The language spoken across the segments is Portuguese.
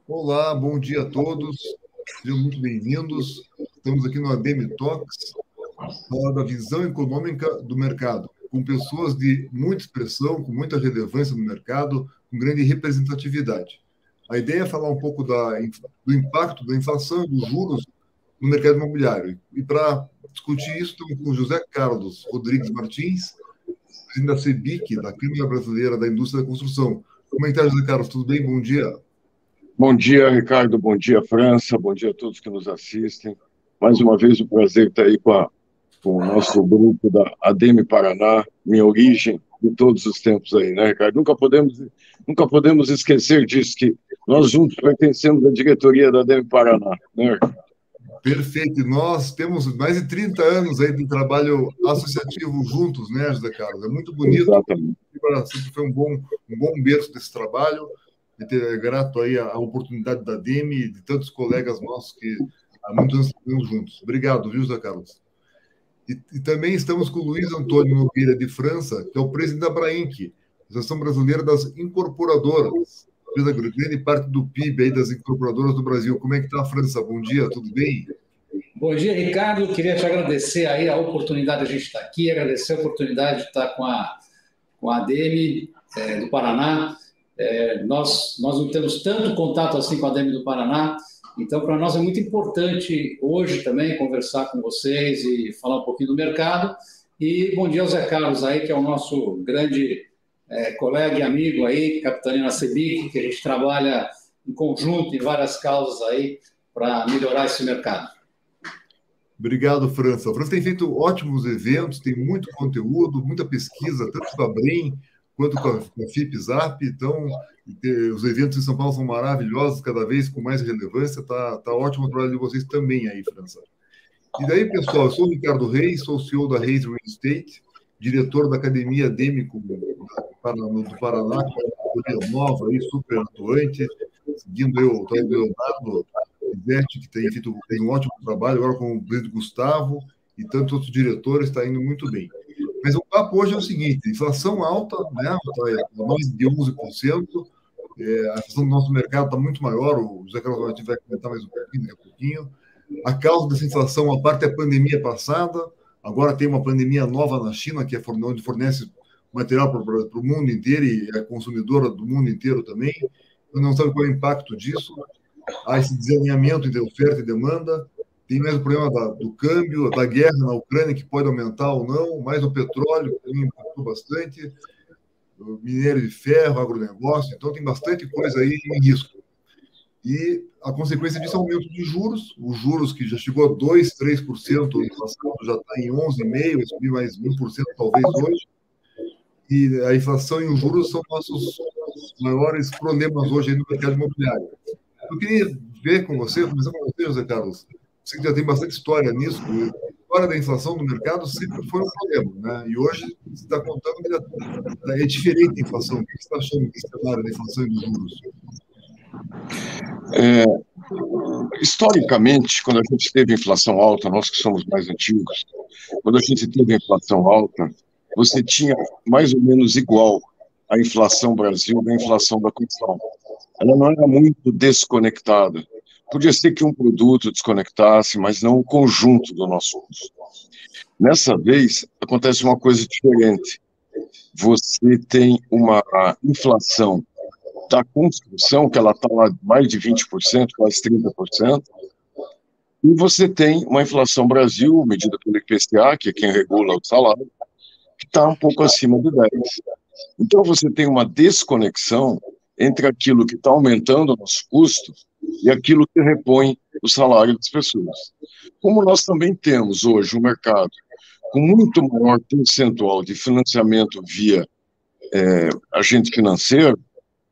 Olá, bom dia a todos, sejam muito bem-vindos. Estamos aqui no ADM Talks, falar da visão econômica do mercado, com pessoas de muita expressão, com muita relevância no mercado, com grande representatividade. A ideia é falar um pouco do impacto da inflação e dos juros no mercado imobiliário. E para discutir isso, estamos com o José Carlos Rodrigues Martins, presidente da CEBIC, da Câmara Brasileira da Indústria da Construção. Como é que está, José Carlos? Tudo bem? Bom dia. Bom dia, Ricardo. Bom dia, França. Bom dia a todos que nos assistem. Mais uma vez, um prazer estar aí com o nosso grupo da ADM Paraná, minha origem de todos os tempos aí, né, Ricardo? Nunca podemos esquecer disso, que nós juntos pertencemos à diretoria da ADM Paraná, né, Ricardo? Perfeito. Nós temos mais de 30 anos aí de trabalho associativo juntos, né, José Carlos? É muito bonito. Exatamente. Sempre foi um bom berço desse trabalho. É grato aí a oportunidade da ADM e de tantos colegas nossos que há muitos anos estamos juntos. Obrigado, viu, José Carlos? E também estamos com o Luiz Antônio Nogueira de França, que é o presidente da Brainc, Associação Brasileira das Incorporadoras, a grande parte do PIB aí das incorporadoras do Brasil. Como é que está a França? Bom dia, tudo bem? Bom dia, Ricardo. Queria te agradecer aí a oportunidade de a gente estar aqui, agradecer a oportunidade de estar com a ADM do Paraná. Nós não temos tanto contato assim com a ADM do Paraná, então para nós é muito importante hoje também conversar com vocês e falar um pouquinho do mercado. E bom dia ao Zé Carlos aí, que é o nosso grande colega e amigo aí, capitania na CEBIC, que a gente trabalha em conjunto em várias causas aí para melhorar esse mercado. Obrigado, França. A França tem feito ótimos eventos, tem muito conteúdo, muita pesquisa, tanto com a Brain quanto com a FIP-ZAP. Então, os eventos em São Paulo são maravilhosos, cada vez com mais relevância. Tá ótimo o trabalho de vocês também aí, França. E daí, pessoal, eu sou o Ricardo Reis, sou o CEO da Reis Real Estate, diretor da Academia Adêmico do Paraná, que é uma categoria nova, aí, super atuante, seguindo o Leonardo Izete, que tem feito um ótimo trabalho, agora com o presidente Gustavo e tantos outros diretores, está indo muito bem. Mas o papo hoje é o seguinte: inflação alta, né? Está mais de 11%, a inflação do nosso mercado está muito maior, o José Carlos vai comentar mais um pouquinho, daqui a pouquinho. A causa dessa inflação, a parte é a pandemia passada, agora tem uma pandemia nova na China, que é onde fornece material para o mundo inteiro e é consumidora do mundo inteiro também. Eu não sabe qual é o impacto disso. Há esse desalinhamento entre oferta e demanda. Tem mais o problema do câmbio, da guerra na Ucrânia, que pode aumentar ou não, mais o petróleo, que impactou bastante, o minério de ferro, agronegócio, então tem bastante coisa aí em risco. E a consequência disso é o aumento de juros, os juros que já chegou a 2%, 3% no passado, já está em 11,5%, vai subir mais 1% talvez hoje. E a inflação e os juros são nossos maiores problemas hoje aí no mercado imobiliário. Eu queria ver com você, começar com você, José Carlos. Você que já tem bastante história nisso. A história da inflação no mercado sempre foi um problema, né? E hoje você está contando que é diferente a inflação. O que você está achando desse cenário da inflação e dos juros? Historicamente, quando a gente teve inflação alta, nós que somos mais antigos, quando a gente teve inflação alta, você tinha mais ou menos igual a inflação Brasil da inflação da construção. Ela não era muito desconectada. Podia ser que um produto desconectasse, mas não o conjunto do nosso custo. Nessa vez, acontece uma coisa diferente. Você tem uma inflação da construção, que ela está lá mais de 20%, quase 30%, e você tem uma inflação Brasil, medida pelo IPCA, que é quem regula o salário, que está um pouco acima de 10%. Então, você tem uma desconexão entre aquilo que está aumentando o nosso custo e aquilo que repõe o salário das pessoas. Como nós também temos hoje um mercado com muito maior percentual de financiamento via agente financeiro,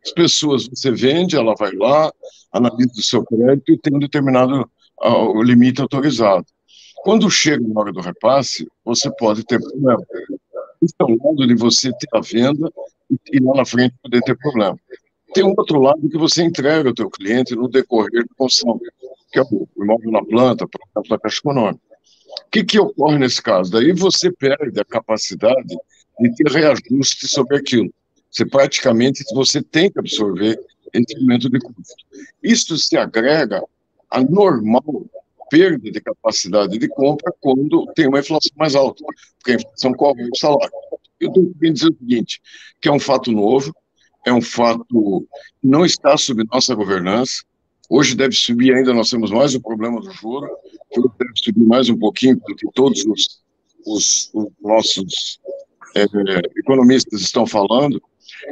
as pessoas, você vende, ela vai lá, analisa o seu crédito e tem um determinado limite autorizado. Quando chega na hora do repasse, você pode ter problema. Isso é um lado de você ter a venda e lá na frente poder ter problema. Tem um outro lado que você entrega ao teu cliente no decorrer do consumo, que é o imóvel na planta, por exemplo, da Caixa Econômica. O que ocorre nesse caso? Daí você perde a capacidade de ter reajuste sobre aquilo. Você tem que absorver esse aumento de custo. Isso se agrega à normal perda de capacidade de compra quando tem uma inflação mais alta, porque a inflação cobre o salário. Eu estou querendo dizer o seguinte, que é um fato novo, é um fato que não está sob nossa governança. Hoje deve subir ainda, nós temos mais o problema do juro, que deve subir mais um pouquinho, porque todos os nossos economistas estão falando.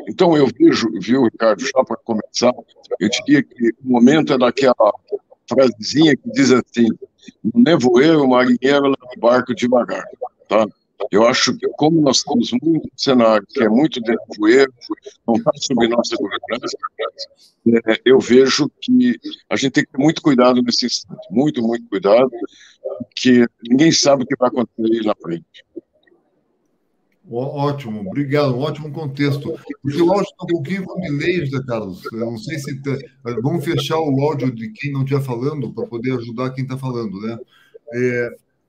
Então, eu viu, Ricardo, já para começar, eu diria que o momento é daquela frasezinha que diz assim: no nevoeiro, o marinheiro leva o barco devagar, tá? Eu acho que, como nós temos muito cenário que é muito de nevoeiro, não está sob nossa governança, eu vejo que a gente tem que ter muito cuidado nesse instante, muito, muito cuidado, porque ninguém sabe o que vai acontecer aí na frente. Ótimo, obrigado, um ótimo contexto. Porque o áudio está um pouquinho com delay, José Carlos. Eu não sei se... Vamos fechar o áudio de quem não estiver falando, para poder ajudar quem está falando, né?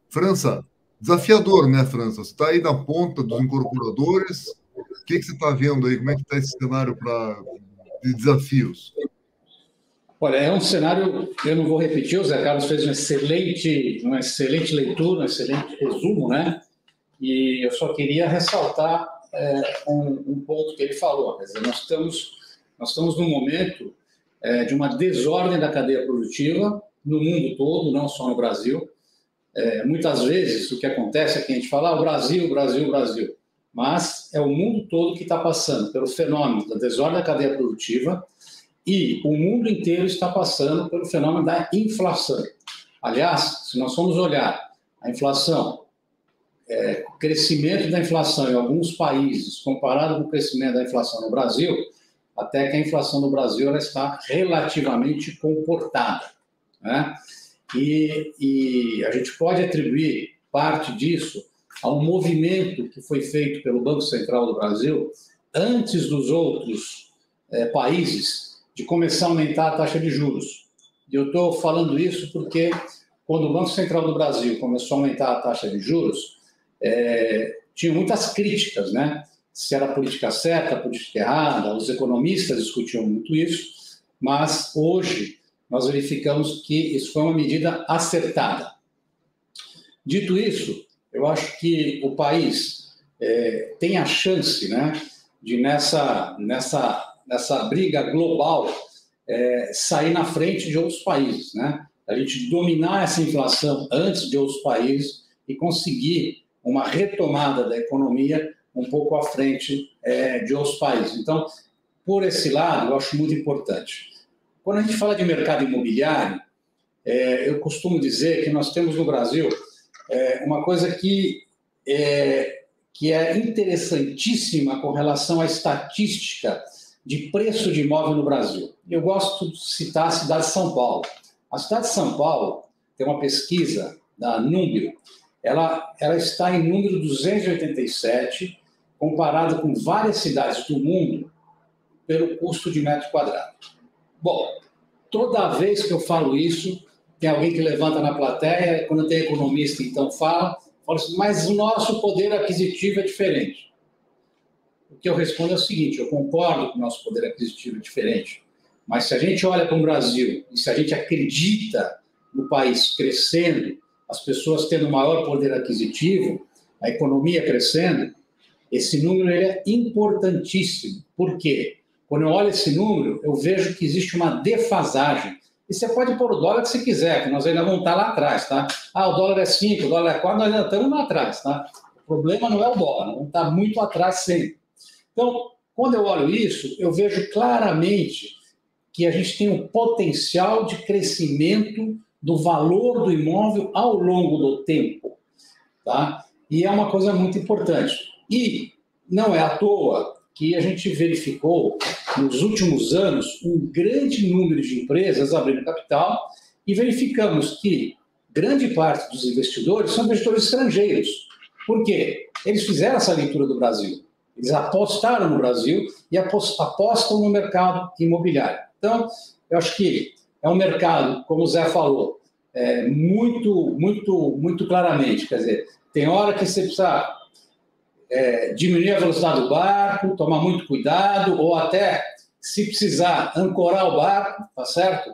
França, desafiador, né, França? Você está aí na ponta dos incorporadores. O que você está vendo aí? Como é que está esse cenário de desafios? Olha, é um cenário, eu não vou repetir, o Zé Carlos fez uma excelente leitura, um excelente resumo, né? E eu só queria ressaltar um ponto que ele falou. Quer dizer, nós estamos num momento de uma desordem da cadeia produtiva no mundo todo, não só no Brasil. Muitas vezes o que acontece é que a gente fala Brasil, Brasil, Brasil, mas é o mundo todo que está passando pelo fenômeno da desordem da cadeia produtiva e o mundo inteiro está passando pelo fenômeno da inflação. Aliás, se nós formos olhar a inflação, o crescimento da inflação em alguns países comparado com o crescimento da inflação no Brasil, até que a inflação no Brasil ela está relativamente comportada, né? E a gente pode atribuir parte disso a um movimento que foi feito pelo Banco Central do Brasil antes dos outros países de começar a aumentar a taxa de juros. E eu estou falando isso porque quando o Banco Central do Brasil começou a aumentar a taxa de juros, tinha muitas críticas, né? Se era a política certa, a política errada, os economistas discutiam muito isso, mas hoje nós verificamos que isso foi uma medida acertada. Dito isso, eu acho que o país tem a chance, né, de nessa briga global sair na frente de outros países, né? A gente dominar essa inflação antes de outros países e conseguir uma retomada da economia um pouco à frente de outros países. Então, por esse lado, eu acho muito importante. Quando a gente fala de mercado imobiliário, eu costumo dizer que nós temos no Brasil uma coisa que é interessantíssima com relação à estatística de preço de imóvel no Brasil. Eu gosto de citar a cidade de São Paulo. A cidade de São Paulo tem uma pesquisa da Número, ela está em número 287, comparado com várias cidades do mundo, pelo custo de metro quadrado. Bom, toda vez que eu falo isso, tem alguém que levanta na plateia, quando tem economista, então fala assim, mas o nosso poder aquisitivo é diferente. O que eu respondo é o seguinte, eu concordo que o nosso poder aquisitivo é diferente, mas se a gente olha para o Brasil e se a gente acredita no país crescendo, as pessoas tendo maior poder aquisitivo, a economia crescendo, esse número ele é importantíssimo. Por quê? Quando eu olho esse número, eu vejo que existe uma defasagem. E você pode pôr o dólar que você quiser, que nós ainda vamos estar lá atrás, tá? O dólar é 5, o dólar é 4, nós ainda estamos lá atrás, tá? O problema não é o dólar, nós vamos estar muito atrás sempre. Então, quando eu olho isso, eu vejo claramente que a gente tem um potencial de crescimento do valor do imóvel ao longo do tempo, tá? E é uma coisa muito importante. E não é à toa que a gente verificou, nos últimos anos, um grande número de empresas abrindo capital e verificamos que grande parte dos investidores são investidores estrangeiros. Por quê? Eles fizeram essa leitura do Brasil. Eles apostaram no Brasil e apostam no mercado imobiliário. Então, eu acho que é um mercado, como o Zé falou, muito claramente. Quer dizer, tem hora que você precisa diminuir a velocidade do barco, tomar muito cuidado, ou até, se precisar, ancorar o barco, tá certo?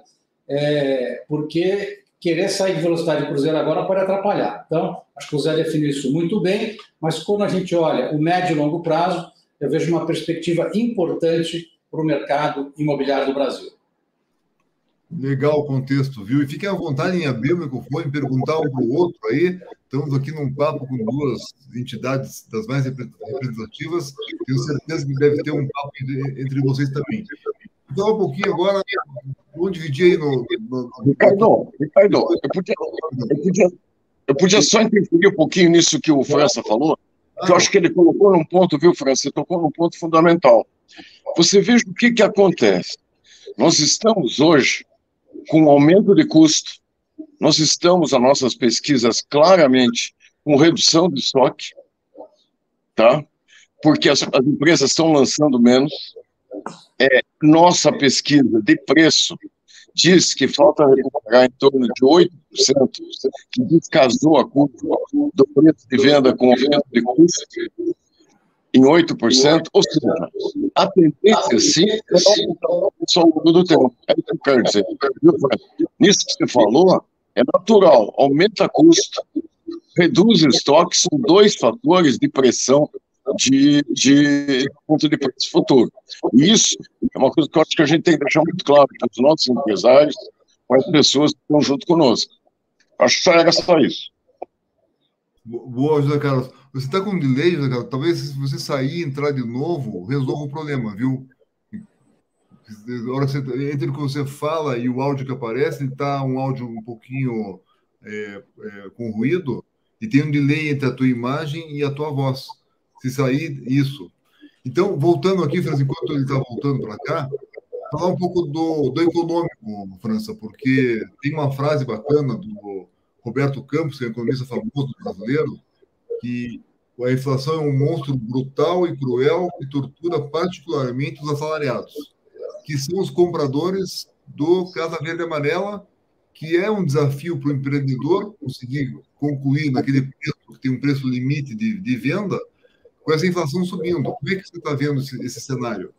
Porque querer sair de velocidade de cruzeiro agora pode atrapalhar. Então, acho que o Zé definiu isso muito bem, mas quando a gente olha o médio e longo prazo, eu vejo uma perspectiva importante para o mercado imobiliário do Brasil. Legal o contexto, viu? E fiquem à vontade em abrir o microfone, perguntar um para o outro aí. Estamos aqui num papo com duas entidades das mais representativas. Tenho certeza que deve ter um papo entre vocês também. Então, um pouquinho agora, vamos dividir aí no... Ricardo, eu podia só interferir um pouquinho nisso que o França falou, que eu acho que ele colocou num ponto, viu, França? Você tocou num ponto fundamental. Você veja o que acontece. Nós estamos hoje com um aumento de custo, nós estamos, as nossas pesquisas, claramente com redução de estoque, tá? Porque as empresas estão lançando menos. Nossa pesquisa de preço diz que falta recuperar em torno de 8%, que descasou a curva do preço de venda com o aumento de custo em 8%, ou seja, a tendência, sim, é aumentar o preço ao longo do tempo. É isso que eu quero dizer. Nisso que você falou, é natural, aumenta custo, reduz o estoque, são dois fatores de pressão de ponto de preço futuro. E isso é uma coisa que eu acho que a gente tem que deixar muito claro para os nossos empresários, para as pessoas que estão junto conosco. Acho que só era só isso. Boa, José Carlos. Você está com um delay, José Carlos? Talvez se você sair e entrar de novo, resolva o problema, viu? Entre o que você fala e o áudio que aparece, está um áudio um pouquinho com ruído e tem um delay entre a tua imagem e a tua voz. Se sair, isso. Então, voltando aqui, França, enquanto ele está voltando para cá, falar um pouco do econômico, França, porque tem uma frase bacana do Roberto Campos, que é um economista famoso brasileiro, que a inflação é um monstro brutal e cruel que tortura particularmente os assalariados, que são os compradores do Casa Verde e Amarela, que é um desafio para o empreendedor conseguir concluir naquele preço, que tem um preço limite de venda, com essa inflação subindo. Como é que você está vendo esse cenário?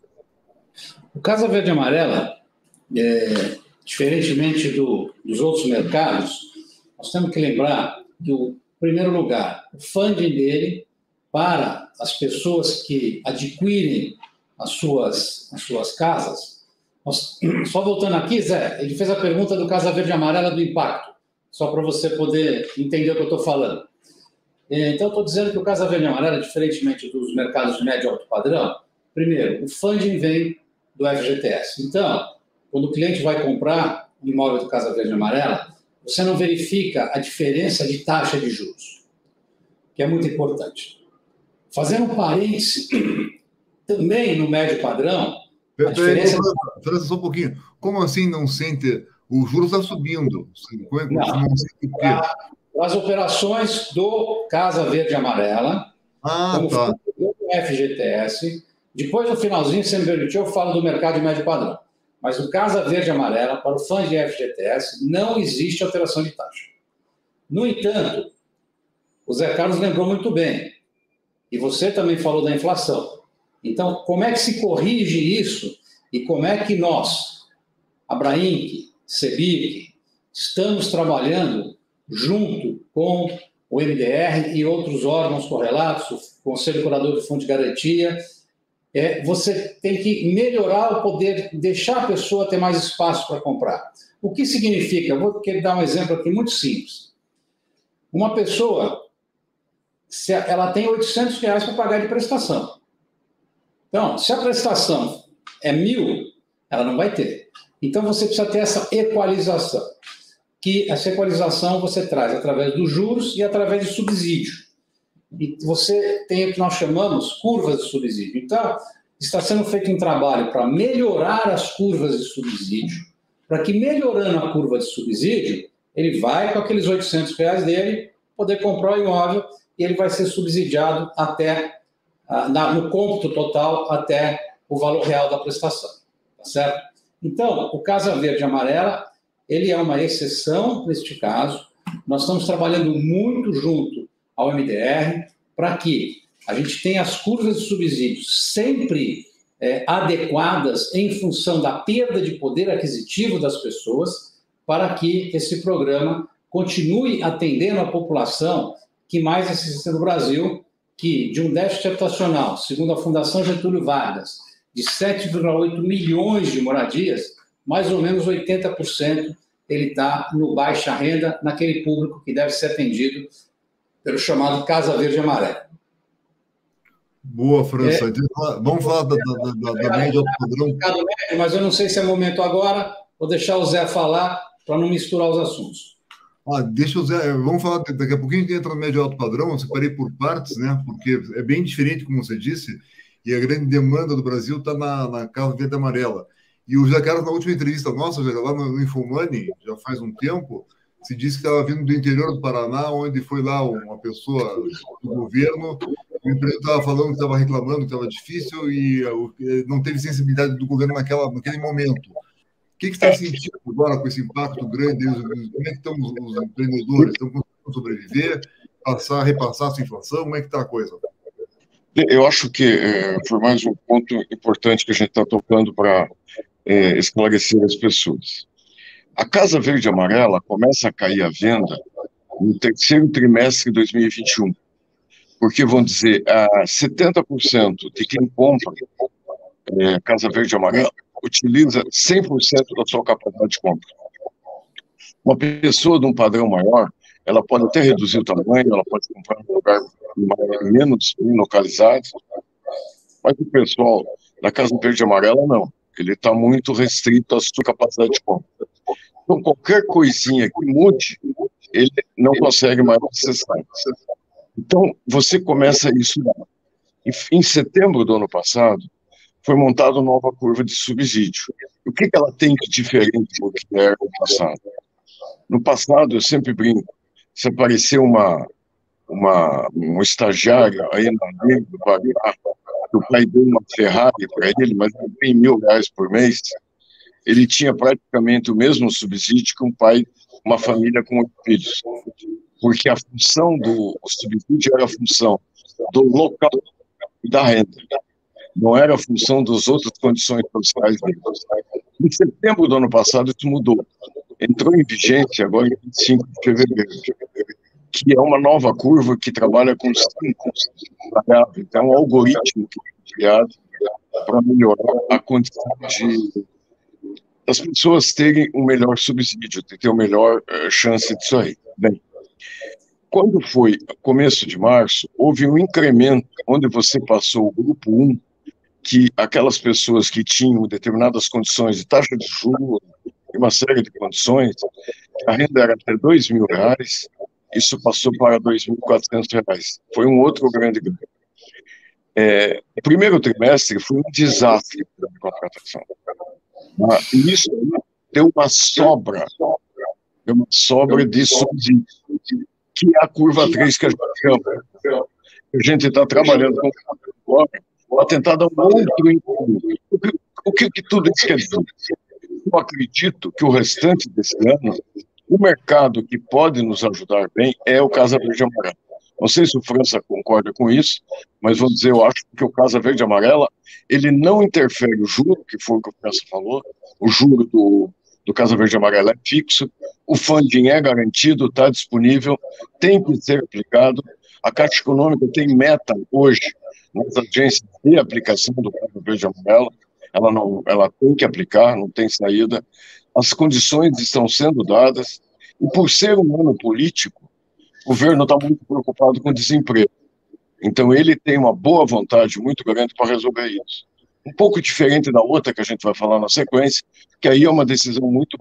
O Casa Verde e Amarela, diferentemente dos outros mercados, nós temos que lembrar que, em primeiro lugar, o funding dele para as pessoas que adquirem as suas casas. Só voltando aqui, Zé, ele fez a pergunta do Casa Verde e Amarela do impacto, só para você poder entender o que eu estou falando. Então, eu estou dizendo que o Casa Verde e Amarela, diferentemente dos mercados de médio e alto padrão, primeiro, o funding vem do FGTS. Então, quando o cliente vai comprar um imóvel do Casa Verde e Amarela, você não verifica a diferença de taxa de juros, que é muito importante. Fazendo um parêntese, também no médio padrão, a diferença... França, só um pouquinho. Como assim não sente... O juros está subindo. Não sente o quê? As operações do Casa Verde e Amarela, como tá. do FGTS. Depois, no finalzinho, se me permitir, eu falo do mercado de médio padrão. Mas no Casa Verde e Amarela, para o fundo de FGTS, não existe alteração de taxa. No entanto, o Zé Carlos lembrou muito bem, e você também falou da inflação. Então, como é que se corrige isso e como é que nós, Abrainc, Sebic, estamos trabalhando junto com o MDR e outros órgãos correlatos, o Conselho Curador do Fundo de Garantia. Você tem que melhorar o poder, deixar a pessoa ter mais espaço para comprar. O que significa? Eu vou dar um exemplo aqui muito simples. Uma pessoa, ela tem R$800 para pagar de prestação. Então, se a prestação é 1.000, ela não vai ter. Então, você precisa ter essa equalização. Que essa equalização você traz através dos juros e através de subsídio. E você tem o que nós chamamos curvas de subsídio. Então, está sendo feito um trabalho para melhorar as curvas de subsídio, para que, melhorando a curva de subsídio, ele vai, com aqueles R$800 dele, poder comprar o imóvel e ele vai ser subsidiado até, no cômputo total, até o valor real da prestação. Tá certo? Então, o Casa Verde e Amarela ele é uma exceção neste caso. Nós estamos trabalhando muito junto ao MDR para que a gente tenha as curvas de subsídios sempre adequadas em função da perda de poder aquisitivo das pessoas, para que esse programa continue atendendo a população que mais necessita no Brasil, que de um déficit habitacional, segundo a Fundação Getúlio Vargas, de 7,8 milhões de moradias, mais ou menos 80% ele está no baixa renda, naquele público que deve ser atendido pelo chamado Casa Verde e Amarela. Boa, França. Vamos falar da média alto padrão. Mas eu não sei se é momento agora, vou deixar o Zé falar para não misturar os assuntos. Deixa o Zé, vamos falar, daqui a pouquinho a gente entra no médio alto padrão, eu separei por partes, né? Porque é bem diferente, como você disse, e a grande demanda do Brasil está na Casa Verde e Amarela. E o José Carlos, na última entrevista nossa, lá no Infomoney, já faz um tempo, se disse que estava vindo do interior do Paraná, onde foi lá uma pessoa do governo, o empresário estava falando que estava reclamando, que estava difícil e não teve sensibilidade do governo naquele momento. O que está sentindo agora com esse impacto grande? Como é que estão os empreendedores? Estão conseguindo sobreviver, repassar essa inflação? Como é que está a coisa? Eu acho que foi mais um ponto importante que a gente está tocando para esclarecer as pessoas. A Casa Verde e Amarela começa a cair a venda no terceiro trimestre de 2021, porque, vamos dizer, 70% de quem compra Casa Verde e Amarela utiliza 100% da sua capacidade de compra. Uma pessoa de um padrão maior, ela pode até reduzir o tamanho, ela pode comprar em um lugar menos localizado, mas o pessoal da Casa Verde e Amarela não. Ele está muito restrito à sua capacidade de compra. Então, qualquer coisinha que mude, ele não consegue mais acessar. Então, você começa isso. Em setembro do ano passado, foi montada uma nova curva de subsídio. O que ela tem de diferente do que era no passado? No passado, eu sempre brinco, se aparecer um estagiário aí na linha do Paraná, o pai deu uma Ferrari para ele, mas não tem R$1.000 por mês, ele tinha praticamente o mesmo subsídio que um pai, uma família com 8 filhos. Porque a função do subsídio era a função do local e da renda. Não era a função das outras condições sociais dele. Em setembro do ano passado, isso mudou. Entrou em vigência agora em 25 de fevereiro, que é uma nova curva que trabalha com 5 variáveis. Então, é um algoritmo que foi criado para melhorar a condição das pessoas terem um melhor subsídio, de ter uma melhor chance disso aí. Bem, quando foi começo de março, houve um incremento, onde você passou o grupo 1, que aquelas pessoas que tinham determinadas condições de taxa de juros, e uma série de condições, a renda era até R$2.000, isso passou para R$2.400. Foi um outro grande ganho. O primeiro trimestre foi um desastre de contratação. E isso deu uma sobra de subsídio, que é a curva 3 que a gente chama. A gente está trabalhando com agora para tentar dar um outro impulso. O que tudo isso quer dizer? Eu acredito que o restante desse ano, o mercado que pode nos ajudar bem é o Casa Verde e Amarela. Não sei se o França concorda com isso, mas vou dizer, eu acho que o Casa Verde e Amarela, ele não interfere o juro, que foi o que o França falou, o juro do Casa Verde e Amarela é fixo, o funding é garantido, está disponível, tem que ser aplicado. A Caixa Econômica tem meta hoje nas agências de aplicação do Casa Verde e Amarela, ela tem que aplicar, não tem saída. As condições estão sendo dadas, e por ser um ano político, o governo está muito preocupado com o desemprego. Então, ele tem uma boa vontade muito grande para resolver isso. Um pouco diferente da outra que a gente vai falar na sequência, que aí é uma decisão muito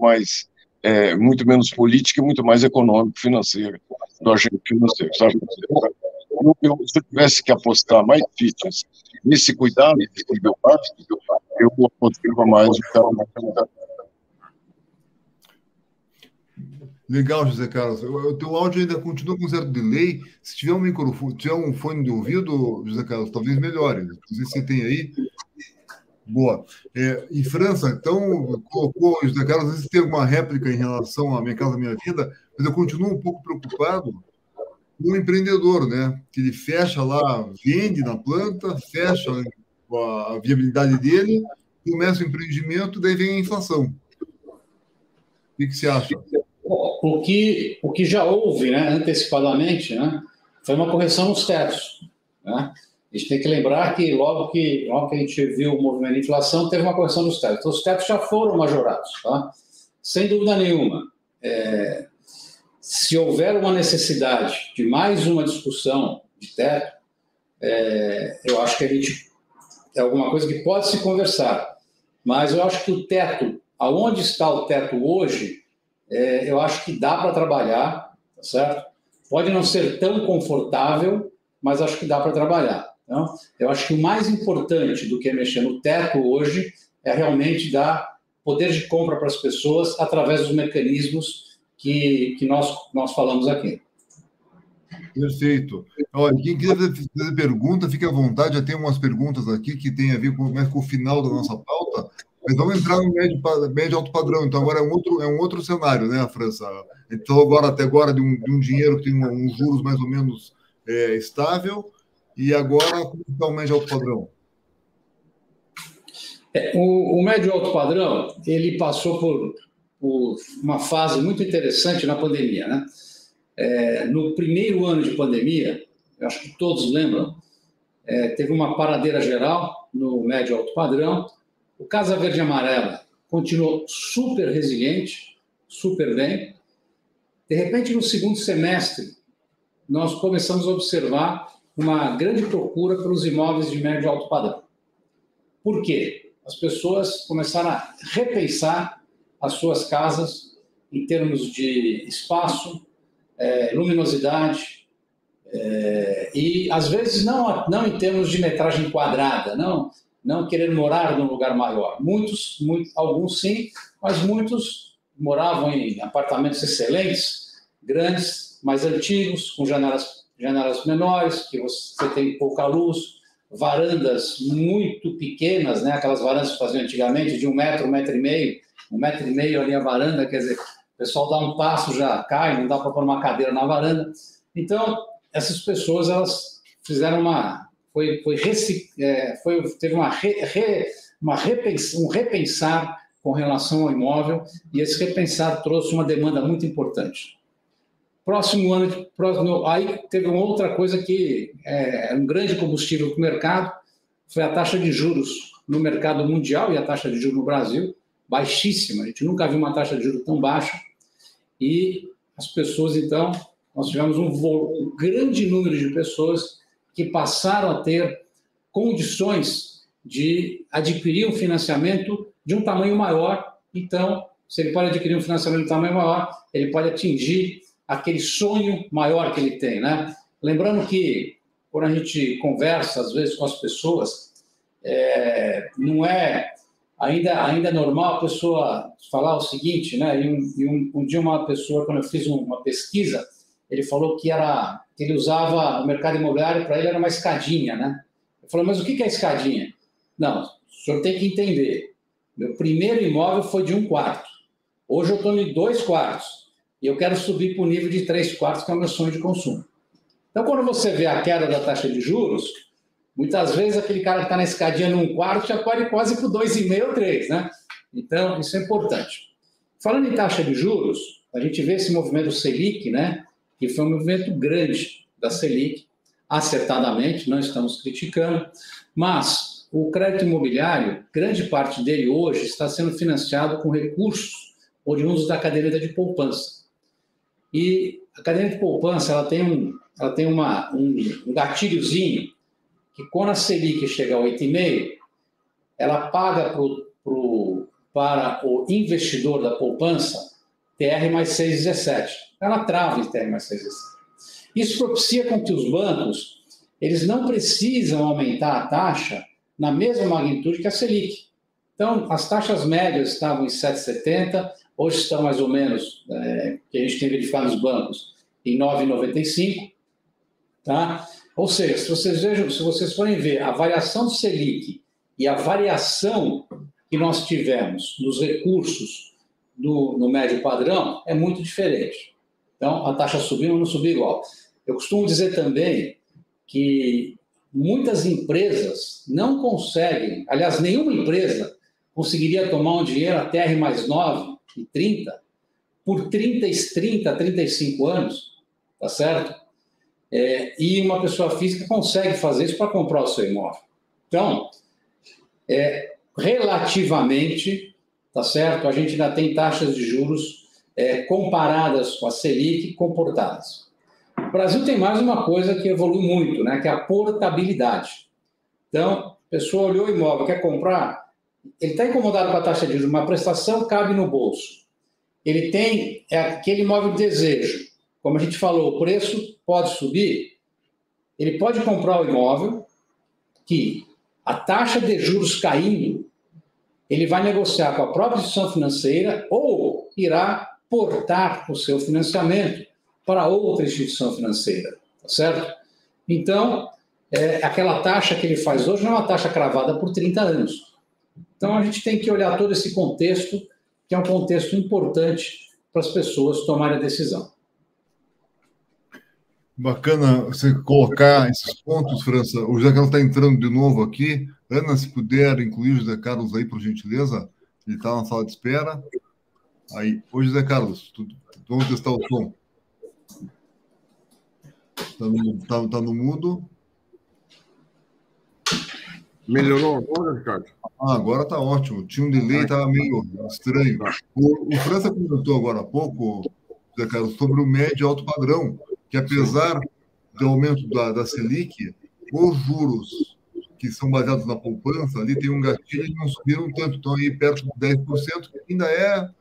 menos política e muito mais econômico-financeira do agente financeiro, sabe? Se eu tivesse que apostar mais fichas nesse cuidado eu apostava mais no cara mais cuidado. Legal, José Carlos. O teu áudio ainda continua com certo delay. Se tiver um microfone, tiver um fone de ouvido, José Carlos, talvez melhore. Não sei se você tem aí. Boa. Em França, então, colocou, José Carlos, às vezes tem alguma réplica em relação à Minha Casa Minha Vida, mas eu continuo um pouco preocupado com o empreendedor, né? Que ele fecha lá, vende na planta, fecha a viabilidade dele, começa o empreendimento, daí vem a inflação. O que você acha? O que já houve, né, antecipadamente, né, foi uma correção nos tetos. Né? A gente tem que lembrar que logo que a gente viu o movimento de inflação, teve uma correção nos tetos. Então, os tetos já foram majorados, tá? Sem dúvida nenhuma. Se houver uma necessidade de mais uma discussão de teto, eu acho que a gente é alguma coisa que pode se conversar. Mas eu acho que o teto, aonde está o teto hoje, eu acho que dá para trabalhar, tá certo? Pode não ser tão confortável, mas acho que dá para trabalhar. Então, eu acho que o mais importante do que mexer no teto hoje é realmente dar poder de compra para as pessoas através dos mecanismos que nós falamos aqui. Perfeito. Olha, quem quiser fazer pergunta, fique à vontade. Já tem umas perguntas aqui que tem a ver mais com o final da nossa pauta, mas vamos entrar no médio alto padrão. Então, agora é um outro cenário, né, França? Então, até agora, de um dinheiro que tem uns juros mais ou menos estável, e agora, como está o médio alto padrão? O médio alto padrão, ele passou por uma fase muito interessante na pandemia, né? No primeiro ano de pandemia, eu acho que todos lembram, teve uma paradeira geral no médio alto padrão. O Casa Verde e Amarela continuou super resiliente, super bem. De repente, no segundo semestre, nós começamos a observar uma grande procura pelos imóveis de médio e alto padrão. Por quê? As pessoas começaram a repensar as suas casas em termos de espaço, luminosidade, e às vezes não em termos de metragem quadrada, não querer morar num lugar maior. Alguns sim, mas muitos moravam em apartamentos excelentes, grandes, mais antigos, com janelas menores, que você tem pouca luz, varandas muito pequenas, né? Aquelas varandas que faziam antigamente de 1 metro, 1,5 metro, 1,5 metro ali a varanda, quer dizer, o pessoal dá um passo, já cai, não dá para pôr uma cadeira na varanda. Então, essas pessoas, elas fizeram teve um repensar com relação ao imóvel, e esse repensar trouxe uma demanda muito importante. Próximo ano, aí teve uma outra coisa que é um grande combustível para o mercado, foi a taxa de juros no mercado mundial e a taxa de juros no Brasil, baixíssima. A gente nunca viu uma taxa de juros tão baixa. E as pessoas, então, nós tivemos um grande número de pessoas que passaram a ter condições de adquirir um financiamento de um tamanho maior. Então, se ele pode adquirir um financiamento de um tamanho maior, ele pode atingir aquele sonho maior que ele tem, né? Lembrando que, quando a gente conversa, às vezes, com as pessoas, não é ainda normal a pessoa falar o seguinte, né? Um dia uma pessoa, quando eu fiz uma pesquisa, ele falou que ele usava o mercado imobiliário, para ele era uma escadinha, né? Eu falei, mas o que é escadinha? Não, o senhor tem que entender. Meu primeiro imóvel foi de 1 quarto. Hoje eu estou em 2 quartos. E eu quero subir para o nível de 3 quartos, que é o meu sonho de consumo. Então, quando você vê a queda da taxa de juros, muitas vezes aquele cara que está na escadinha no 1 quarto já pode ir quase para o 2,5 ou 3, né? Então, isso é importante. Falando em taxa de juros, a gente vê esse movimento Selic, né? Que foi um movimento grande da Selic, acertadamente, não estamos criticando, mas o crédito imobiliário, grande parte dele hoje está sendo financiado com recursos oriundos da caderneta de poupança. E a caderneta de poupança ela tem um gatilhozinho que, quando a Selic chega a 8,5, ela paga para o investidor da poupança TR mais 6,17. Ela trava em TR mais 6,17. Isso propicia com que os bancos eles não precisam aumentar a taxa na mesma magnitude que a Selic. Então, as taxas médias estavam em 7,70, hoje estão mais ou menos, que a gente tem verificado nos bancos, em 9,95. Tá? Ou seja, se vocês forem ver a variação do Selic e a variação que nós tivemos nos recursos no médio padrão é muito diferente. Então, a taxa subiu ou não subiu igual. Eu costumo dizer também que muitas empresas não conseguem, aliás, nenhuma empresa conseguiria tomar um dinheiro até R mais 9 e 30 por 30, 35 anos, tá certo? E uma pessoa física consegue fazer isso para comprar o seu imóvel. Então, relativamente, tá certo? A gente ainda tem taxas de juros comparadas com a Selic comportadas. O Brasil tem mais uma coisa que evolui muito, né? Que é a portabilidade. Então, a pessoa olhou o imóvel, quer comprar, ele está incomodado com a taxa de juros, uma prestação cabe no bolso. Ele tem aquele imóvel de desejo. Como a gente falou, o preço pode subir, ele pode comprar o imóvel que a taxa de juros caindo, ele vai negociar com a própria instituição financeira ou irá portar o seu financiamento para outra instituição financeira, tá certo? Então, aquela taxa que ele faz hoje não é uma taxa cravada por 30 anos. Então, a gente tem que olhar todo esse contexto, que é um contexto importante para as pessoas tomarem a decisão. Bacana você colocar esses pontos, França. O José Carlos está entrando de novo aqui. Ana, se puder incluir o José Carlos aí, por gentileza. Ele está na sala de espera. Aí. Oi, José Carlos. Vamos testar o som. Está no mudo. Melhorou agora, Ricardo? Agora está ótimo. Tinha um delay, estava meio estranho. O França comentou agora há pouco, José Carlos, sobre o médio e alto padrão, que apesar do aumento da Selic, os juros que são baseados na poupança, ali tem um gatilho e não subiram tanto, estão aí perto de 10%, que ainda é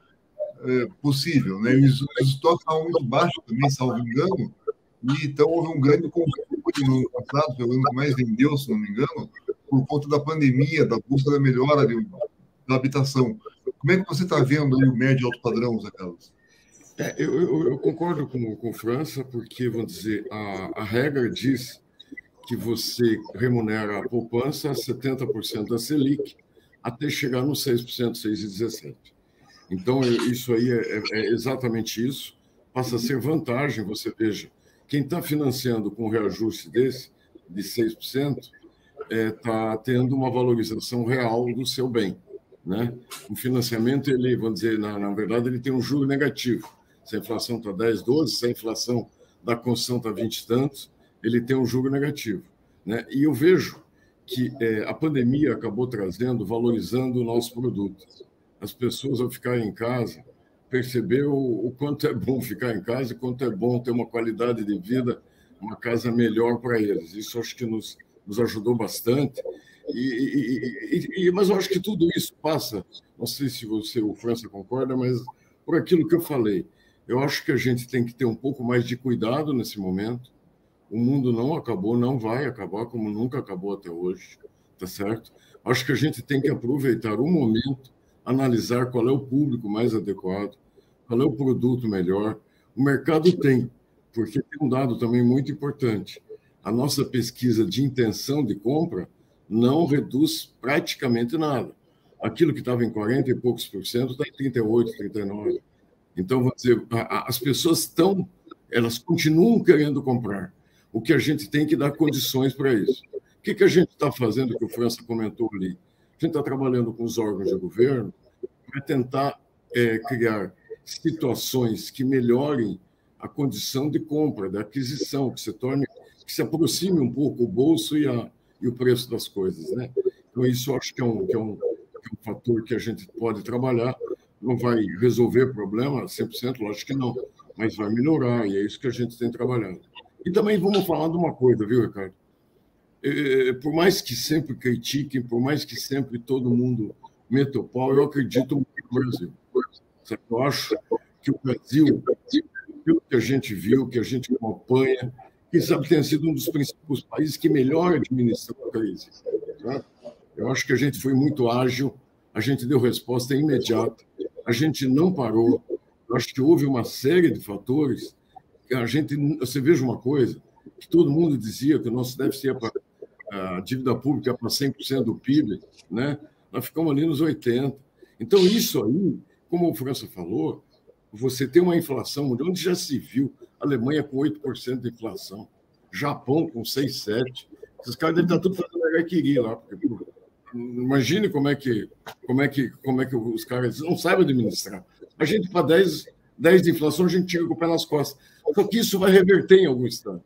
possível, né? E os estoques estavam muito baixos também, salvo engano, e então houve um grande consumo no ano passado, pelo ano que mais vendeu, se não me engano, por conta da pandemia, da busca da melhora da habitação. Como é que você está vendo aí o médio e alto padrão, Zé Carlos? Eu concordo com França, porque, vamos dizer, a regra diz que você remunera a poupança a 70% da Selic até chegar no 6%, 6,17%. Então, isso aí é exatamente isso. Passa a ser vantagem, você veja, quem está financiando com um reajuste desse, de 6%, está tendo uma valorização real do seu bem, né? O financiamento, ele, vamos dizer, na verdade, ele tem um juro negativo. Se a inflação está 10, 12, se a inflação da construção está 20 e tantos, ele tem um juro negativo, né? E eu vejo que a pandemia acabou trazendo, valorizando o nosso produto. As pessoas, ao ficarem em casa, perceberam o quanto é bom ficar em casa e quanto é bom ter uma qualidade de vida, uma casa melhor para eles. Isso acho que nos ajudou bastante. Mas eu acho que tudo isso passa, não sei se você, o França, concorda, mas por aquilo que eu falei. Eu acho que a gente tem que ter um pouco mais de cuidado nesse momento. O mundo não acabou, não vai acabar como nunca acabou até hoje, tá certo? Acho que a gente tem que aproveitar o momento, analisar qual é o público mais adequado, qual é o produto melhor. O mercado tem, porque tem um dado também muito importante. A nossa pesquisa de intenção de compra não reduz praticamente nada. Aquilo que estava em 40 e poucos por cento está em 38, 39. Então, vou dizer, as pessoas elas continuam querendo comprar. O que a gente tem que dar condições para isso. O que a gente está fazendo, que o França comentou ali? A gente está trabalhando com os órgãos de governo para tentar criar situações que melhorem a condição de compra, da aquisição, que se aproxime um pouco o bolso e o preço das coisas, né? Então, isso eu acho que é um fator que a gente pode trabalhar. Não vai resolver o problema 100%, lógico que não, mas vai melhorar, e é isso que a gente tem trabalhado. E também vamos falar de uma coisa, viu, Ricardo? Por mais que sempre critiquem, por mais que sempre todo mundo meta o pau, eu acredito muito no Brasil. Eu acho que o Brasil, pelo que a gente viu, que a gente acompanha, quem sabe tenha sido um dos principais países que melhor administrou a crise. Tá? Eu acho que a gente foi muito ágil, a gente deu resposta imediata, a gente não parou. Eu acho que houve uma série de fatores que você veja uma coisa, que todo mundo dizia que o nosso déficit ia para a dívida pública para 100% do PIB, né? Nós ficamos ali nos 80%. Então, isso aí, como o França falou, você tem uma inflação, onde já se viu, Alemanha com 8% de inflação, Japão com 6%, 7%. Esses caras devem estar tudo fazendo harakiri lá. Porque, imagine como é que os caras não sabem administrar. A gente, para 10 de inflação, a gente tira com o pé nas costas. Só que isso vai reverter em algum instante.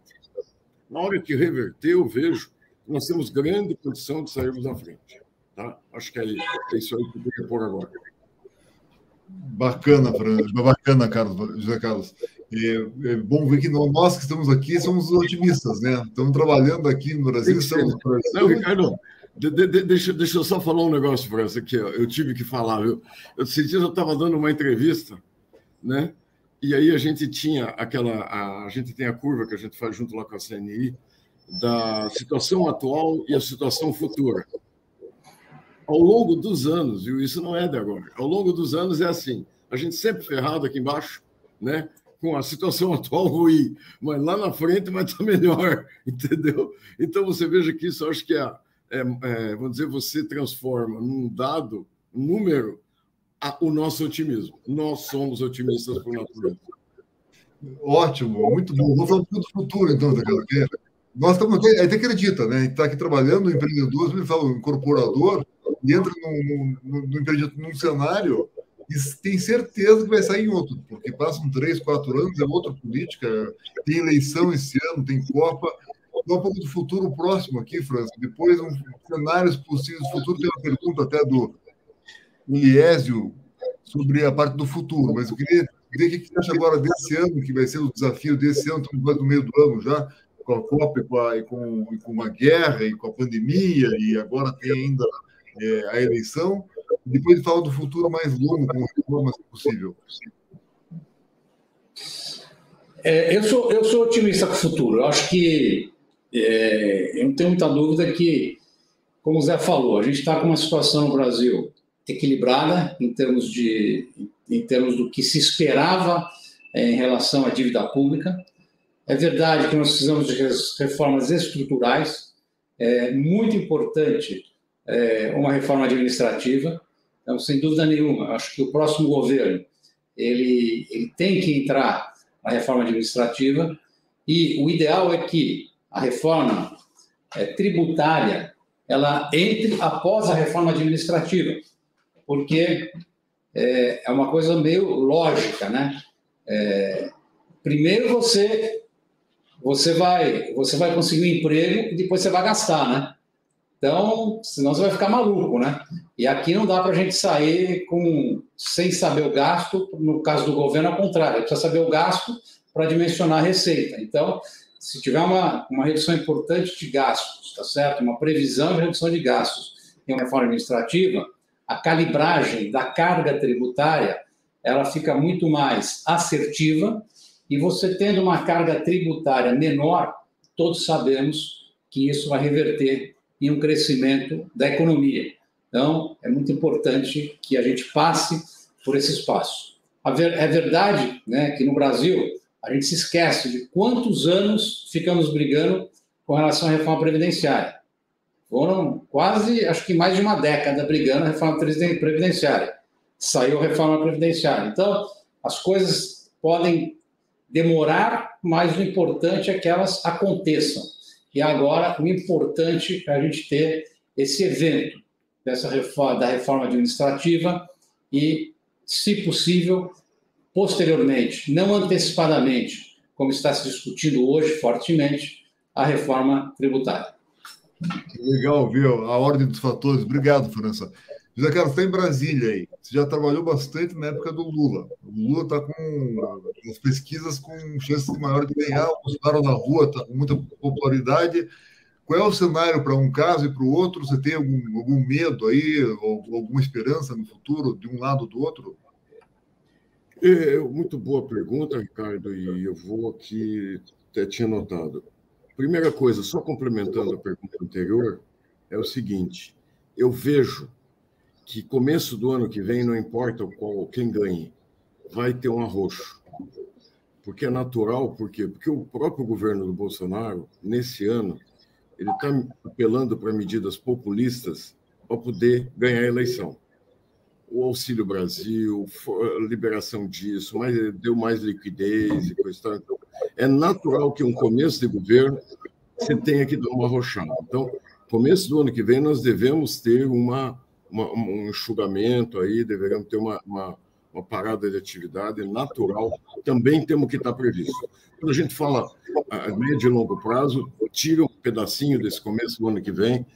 Na hora que reverter, eu vejo que nós temos grande condição de sairmos à frente. Tá? Acho que é isso aí que eu queria pôr agora. Bacana, bacana, José Carlos. É bom ver que nós que estamos aqui somos otimistas, né? Estamos trabalhando aqui no Brasil. Não, Ricardo, deixa eu só falar um negócio, França, que eu tive que falar, viu? Esses dias eu estava dando uma entrevista, né? E aí a gente tinha a gente tem a curva que a gente faz junto lá com a CNI da situação atual e a situação futura. Ao longo dos anos, viu? Isso não é de agora. Ao longo dos anos é assim, a gente sempre ferrado aqui embaixo, né? Com a situação atual ruim, mas lá na frente vai estar melhor, entendeu? Então você veja que isso, eu acho que vamos dizer, você transforma num dado, um número, o nosso otimismo. Nós somos otimistas por natureza. Ótimo, muito bom. Vamos falar um pouco do futuro, então, daquela que nós estamos aqui, a gente acredita, né? A gente está aqui trabalhando, o empreendedor, ele fala, o incorporador, e entra no empreendimento num cenário e tem certeza que vai sair em outro, porque passam 3, 4 anos, é outra política, tem eleição esse ano, tem Copa. Então, um pouco do futuro próximo aqui, França. Depois, cenários possíveis do futuro. Tem uma pergunta até do Eliésio sobre a parte do futuro, mas eu queria ver o que você acha agora desse ano, que vai ser o desafio desse ano, estamos no meio do ano já, com a Copa e com a guerra e com a pandemia, e agora tem ainda a eleição. Depois ele fala do futuro mais longo, com reformas possível. Eu sou otimista com o futuro. Eu acho que eu não tenho muita dúvida que, como o Zé falou, a gente está com uma situação no Brasil equilibrada em termos do que se esperava em relação à dívida pública. É verdade que nós precisamos de reformas estruturais. É muito importante uma reforma administrativa. Então, sem dúvida nenhuma, acho que o próximo governo ele tem que entrar na reforma administrativa, e o ideal é que a reforma tributária ela entre após a reforma administrativa, porque é uma coisa meio lógica, né? Primeiro você vai conseguir um emprego e depois você vai gastar, né? Então, senão você vai ficar maluco, né? E aqui não dá para a gente sair sem saber o gasto. No caso do governo, ao contrário, precisa saber o gasto para dimensionar a receita. Então, se tiver uma redução importante de gastos, tá certo? Uma previsão de redução de gastos em uma reforma administrativa, a calibragem da carga tributária ela fica muito mais assertiva, e você tendo uma carga tributária menor, todos sabemos que isso vai reverter em um crescimento da economia. Então, é muito importante que a gente passe por esse espaço. É verdade, né, que no Brasil a gente se esquece de quantos anos ficamos brigando com relação à reforma previdenciária. Foram quase, acho que mais de uma década brigando a reforma previdenciária. Saiu a reforma previdenciária. Então, as coisas podem demorar, mas o importante é que elas aconteçam. E agora, o importante é a gente ter esse evento da reforma administrativa e, se possível, posteriormente, não antecipadamente, como está se discutindo hoje fortemente, a reforma tributária. Legal, viu? A ordem dos fatores. Obrigado, França. José Carlos, está em Brasília aí. Você já trabalhou bastante na época do Lula. O Lula está com as pesquisas com chances maior de ganhar. O Bolsonaro na rua está com muita popularidade. Qual é o cenário para um caso e para o outro? Você tem algum medo aí, ou alguma esperança no futuro, de um lado ou do outro? Muito boa pergunta, Ricardo, e eu vou aqui, até tinha notado. Primeira coisa, só complementando a pergunta anterior, é o seguinte: eu vejo que começo do ano que vem, não importa quem ganhe, vai ter um arroxo. Porque é natural, porque o próprio governo do Bolsonaro, nesse ano, ele está apelando para medidas populistas para poder ganhar a eleição. O Auxílio Brasil, a liberação disso, deu mais liquidez e coisa e tal. Então, é natural que um começo de governo você tenha que dar uma arrochada. Então, começo do ano que vem, nós devemos ter um enxugamento aí, deveremos ter uma parada de atividade natural, também temos que estar previsto. Quando a gente fala a médio e longo prazo, tira um pedacinho desse começo do ano que vem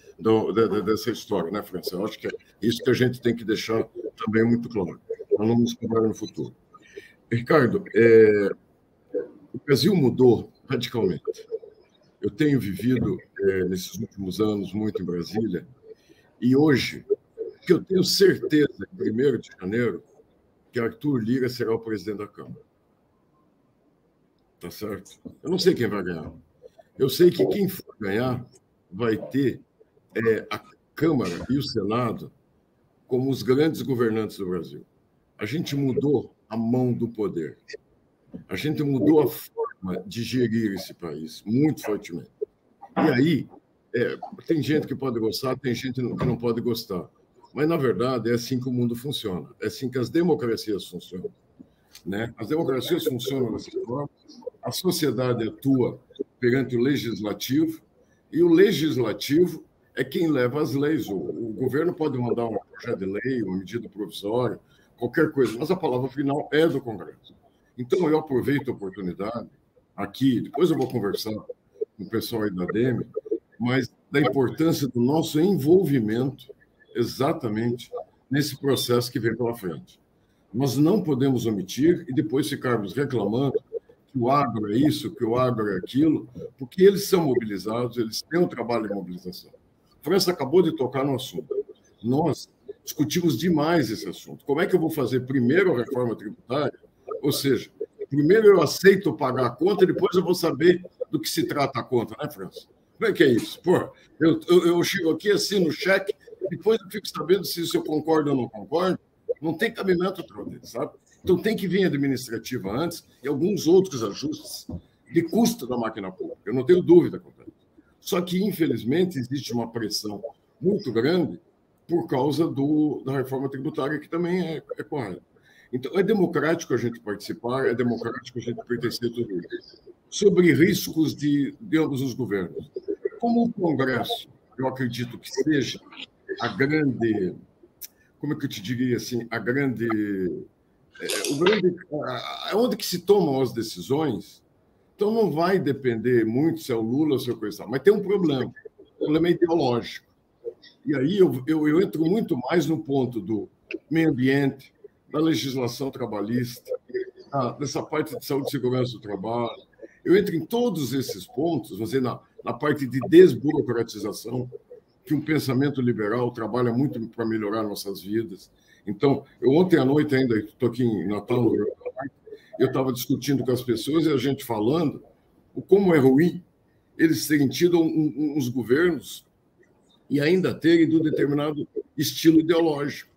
dessa história, né, França? Eu acho que é isso que a gente tem que deixar também muito claro, para não nos cobrar no futuro. Ricardo, o Brasil mudou radicalmente. Eu tenho vivido nesses últimos anos muito em Brasília, e hoje, que eu tenho certeza, em 1º de janeiro, que Arthur Lira será o presidente da Câmara. Tá certo? Eu não sei quem vai ganhar. Eu sei que quem for ganhar vai ter a Câmara e o Senado como os grandes governantes do Brasil. A gente mudou a mão do poder. A gente mudou a forma de gerir esse país muito fortemente. E aí, tem gente que pode gostar, tem gente que não pode gostar. Mas, na verdade, é assim que o mundo funciona. É assim que as democracias funcionam. Né? As democracias funcionam dessa forma, a sociedade atua perante o legislativo, e o legislativo é quem leva as leis. O governo pode mandar um projeto de lei, uma medida provisória, qualquer coisa, mas a palavra final é do Congresso. Então, eu aproveito a oportunidade aqui, depois eu vou conversar com o pessoal aí da DEME, mas da importância do nosso envolvimento exatamente nesse processo que vem pela frente. Nós não podemos omitir e depois ficarmos reclamando que o agro é isso, que o agro é aquilo, porque eles são mobilizados, eles têm um trabalho de mobilização. A França acabou de tocar no assunto. Nós discutimos demais esse assunto. Como é que eu vou fazer primeiro a reforma tributária? Ou seja, primeiro eu aceito pagar a conta, depois eu vou saber do que se trata a conta, né, França? Como é que é isso? Pô, eu chego aqui, assino o cheque, depois eu fico sabendo se eu concordo ou não concordo. Não tem cabimento para ele, sabe? Então tem que vir administrativa antes e alguns outros ajustes de custo da máquina pública. Eu não tenho dúvida quanto a isso. Só que, infelizmente, existe uma pressão muito grande por causa da reforma tributária, que também é correta. Então, é democrático a gente participar, é democrático a gente pertencer a tudo isso. Sobre riscos de ambos os governos. Como o Congresso, eu acredito que seja a grande... Como é que eu te diria assim? Onde que se tomam as decisões, então não vai depender muito se é o Lula ou se é o coisa, mas tem um problema. O problema é ideológico. E aí eu entro muito mais no ponto do meio ambiente, da legislação trabalhista, dessa parte de saúde e segurança do trabalho. Eu entro em todos esses pontos, vamos dizer, na parte de desburocratização, que um pensamento liberal trabalha muito para melhorar nossas vidas. Então, ontem à noite ainda, estou aqui em Natal, eu estava discutindo com as pessoas e a gente falando o como é ruim eles terem tido uns governos e ainda terem de um determinado estilo ideológico.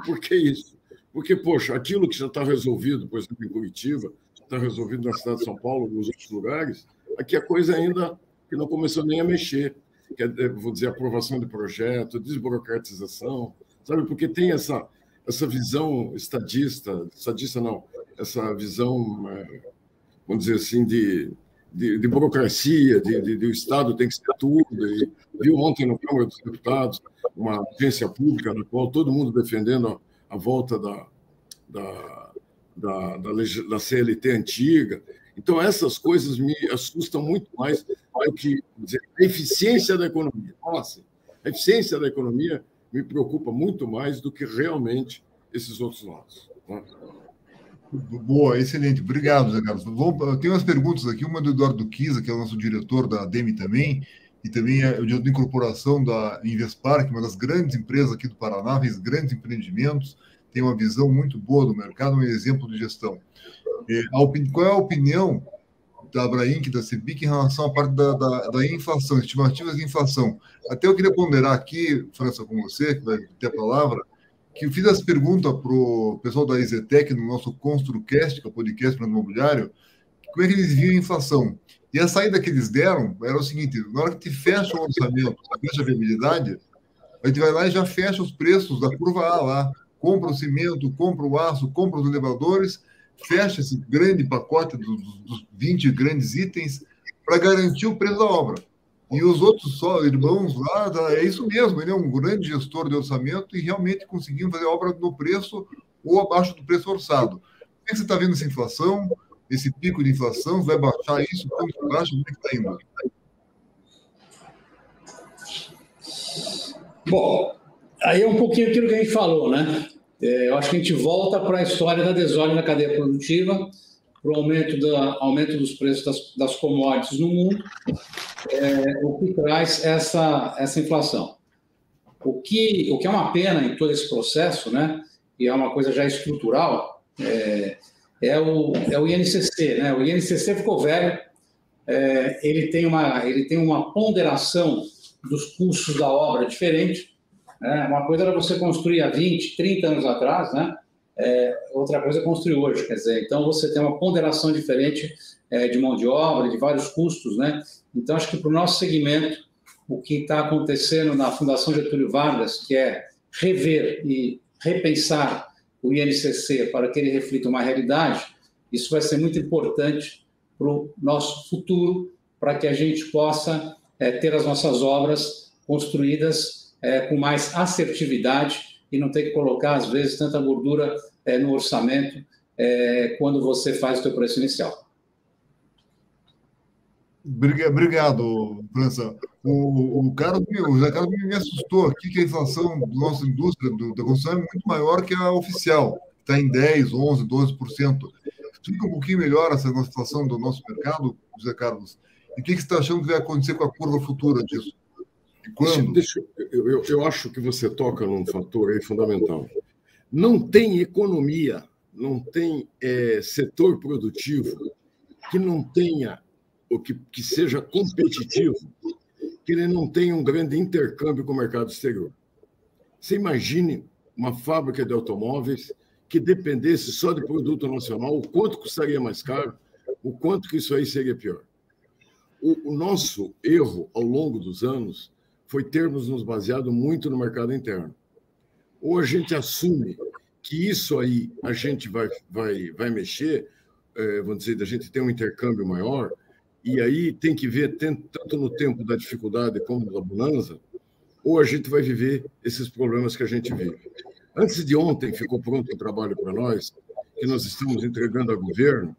Por que isso? Porque, poxa, aquilo que já está resolvido, por exemplo, em Curitiba, está resolvido na cidade de São Paulo, nos outros lugares, aqui a coisa ainda que não começou nem a mexer. Que é, vou dizer, aprovação de projeto, desburocratização, sabe? Porque tem essa visão estadista não, essa visão, vamos dizer assim, de burocracia, de o Estado tem que ser tudo. E viu ontem no Câmara dos Deputados uma audiência pública na qual todo mundo defendendo a volta da CLT antiga. Então, essas coisas me assustam muito mais do que dizer, a eficiência da economia. Nossa, a eficiência da economia me preocupa muito mais do que realmente esses outros lados. Tá? Boa, excelente. Obrigado, Zé Carlos. Tem umas perguntas aqui, uma do Eduardo Kisa, que é o nosso diretor da DEME também, e também é o diretor de incorporação da Invespar, que é uma das grandes empresas aqui do Paraná, fez grandes empreendimentos, tem uma visão muito boa do mercado, um exemplo de gestão. Qual é a opinião da Abrainc, da CEBIC, em relação à parte da inflação, estimativas de inflação? Até eu queria ponderar aqui, França, com você, que vai ter a palavra, que eu fiz essa pergunta para o pessoal da EZTEC, no nosso ConstruCast, que é o podcast para o imobiliário, como é que eles viam a inflação. E a saída que eles deram era o seguinte: na hora que te fecha o orçamento, fecha a viabilidade, a gente vai lá e já fecha os preços da curva A lá. Compra o cimento, compra o aço, compra os elevadores, fecha esse grande pacote dos 20 grandes itens para garantir o preço da obra. E os outros só irmãos lá, é isso mesmo, ele é um grande gestor de orçamento e realmente conseguiram fazer a obra no preço ou abaixo do preço orçado. Como é que você está vendo essa inflação, esse pico de inflação? Vai baixar isso? Quanto baixa? Como é que está indo? Bom, aí é um pouquinho aquilo que a gente falou, né? Eu acho que a gente volta para a história da desordem na cadeia produtiva, para o aumento dos preços das commodities no mundo, o que traz essa inflação. O que é uma pena em todo esse processo, né? E é uma coisa já estrutural, é o INCC, né? O INCC ficou velho, ele tem uma ponderação dos custos da obra diferente. Uma coisa era você construir há 20, 30 anos atrás, né? Outra coisa é construir hoje, quer dizer, então você tem uma ponderação diferente de mão de obra, de vários custos, né? Então, acho que para o nosso segmento, o que está acontecendo na Fundação Getúlio Vargas, que é rever e repensar o INCC para que ele reflita uma realidade, isso vai ser muito importante para o nosso futuro, para que a gente possa ter as nossas obras construídas com mais assertividade e não ter que colocar, às vezes, tanta gordura no orçamento quando você faz o seu preço inicial. Obrigado, França. O José Carlos me assustou aqui que a inflação da nossa indústria da construção é muito maior que a oficial, que está em 10%, 11%, 12%. Explica um pouquinho melhor essa inflação do nosso mercado, José Carlos. E o que você está achando que vai acontecer com a curva futura disso? E quando? Eu acho que você toca num fator aí fundamental. Não tem economia, não tem setor produtivo que não tenha, ou que seja competitivo, que ele não tenha um grande intercâmbio com o mercado exterior. Você imagine uma fábrica de automóveis que dependesse só de produto nacional, o quanto custaria mais caro, o quanto que isso aí seria pior. O nosso erro ao longo dos anos foi termos nos baseado muito no mercado interno. Ou a gente assume que isso aí a gente vai mexer, vamos dizer, a gente tem um intercâmbio maior, e aí tem que ver, tanto no tempo da dificuldade como da bonança, ou a gente vai viver esses problemas que a gente vive. Antes de ontem ficou pronto um trabalho para nós, que nós estamos entregando ao governo,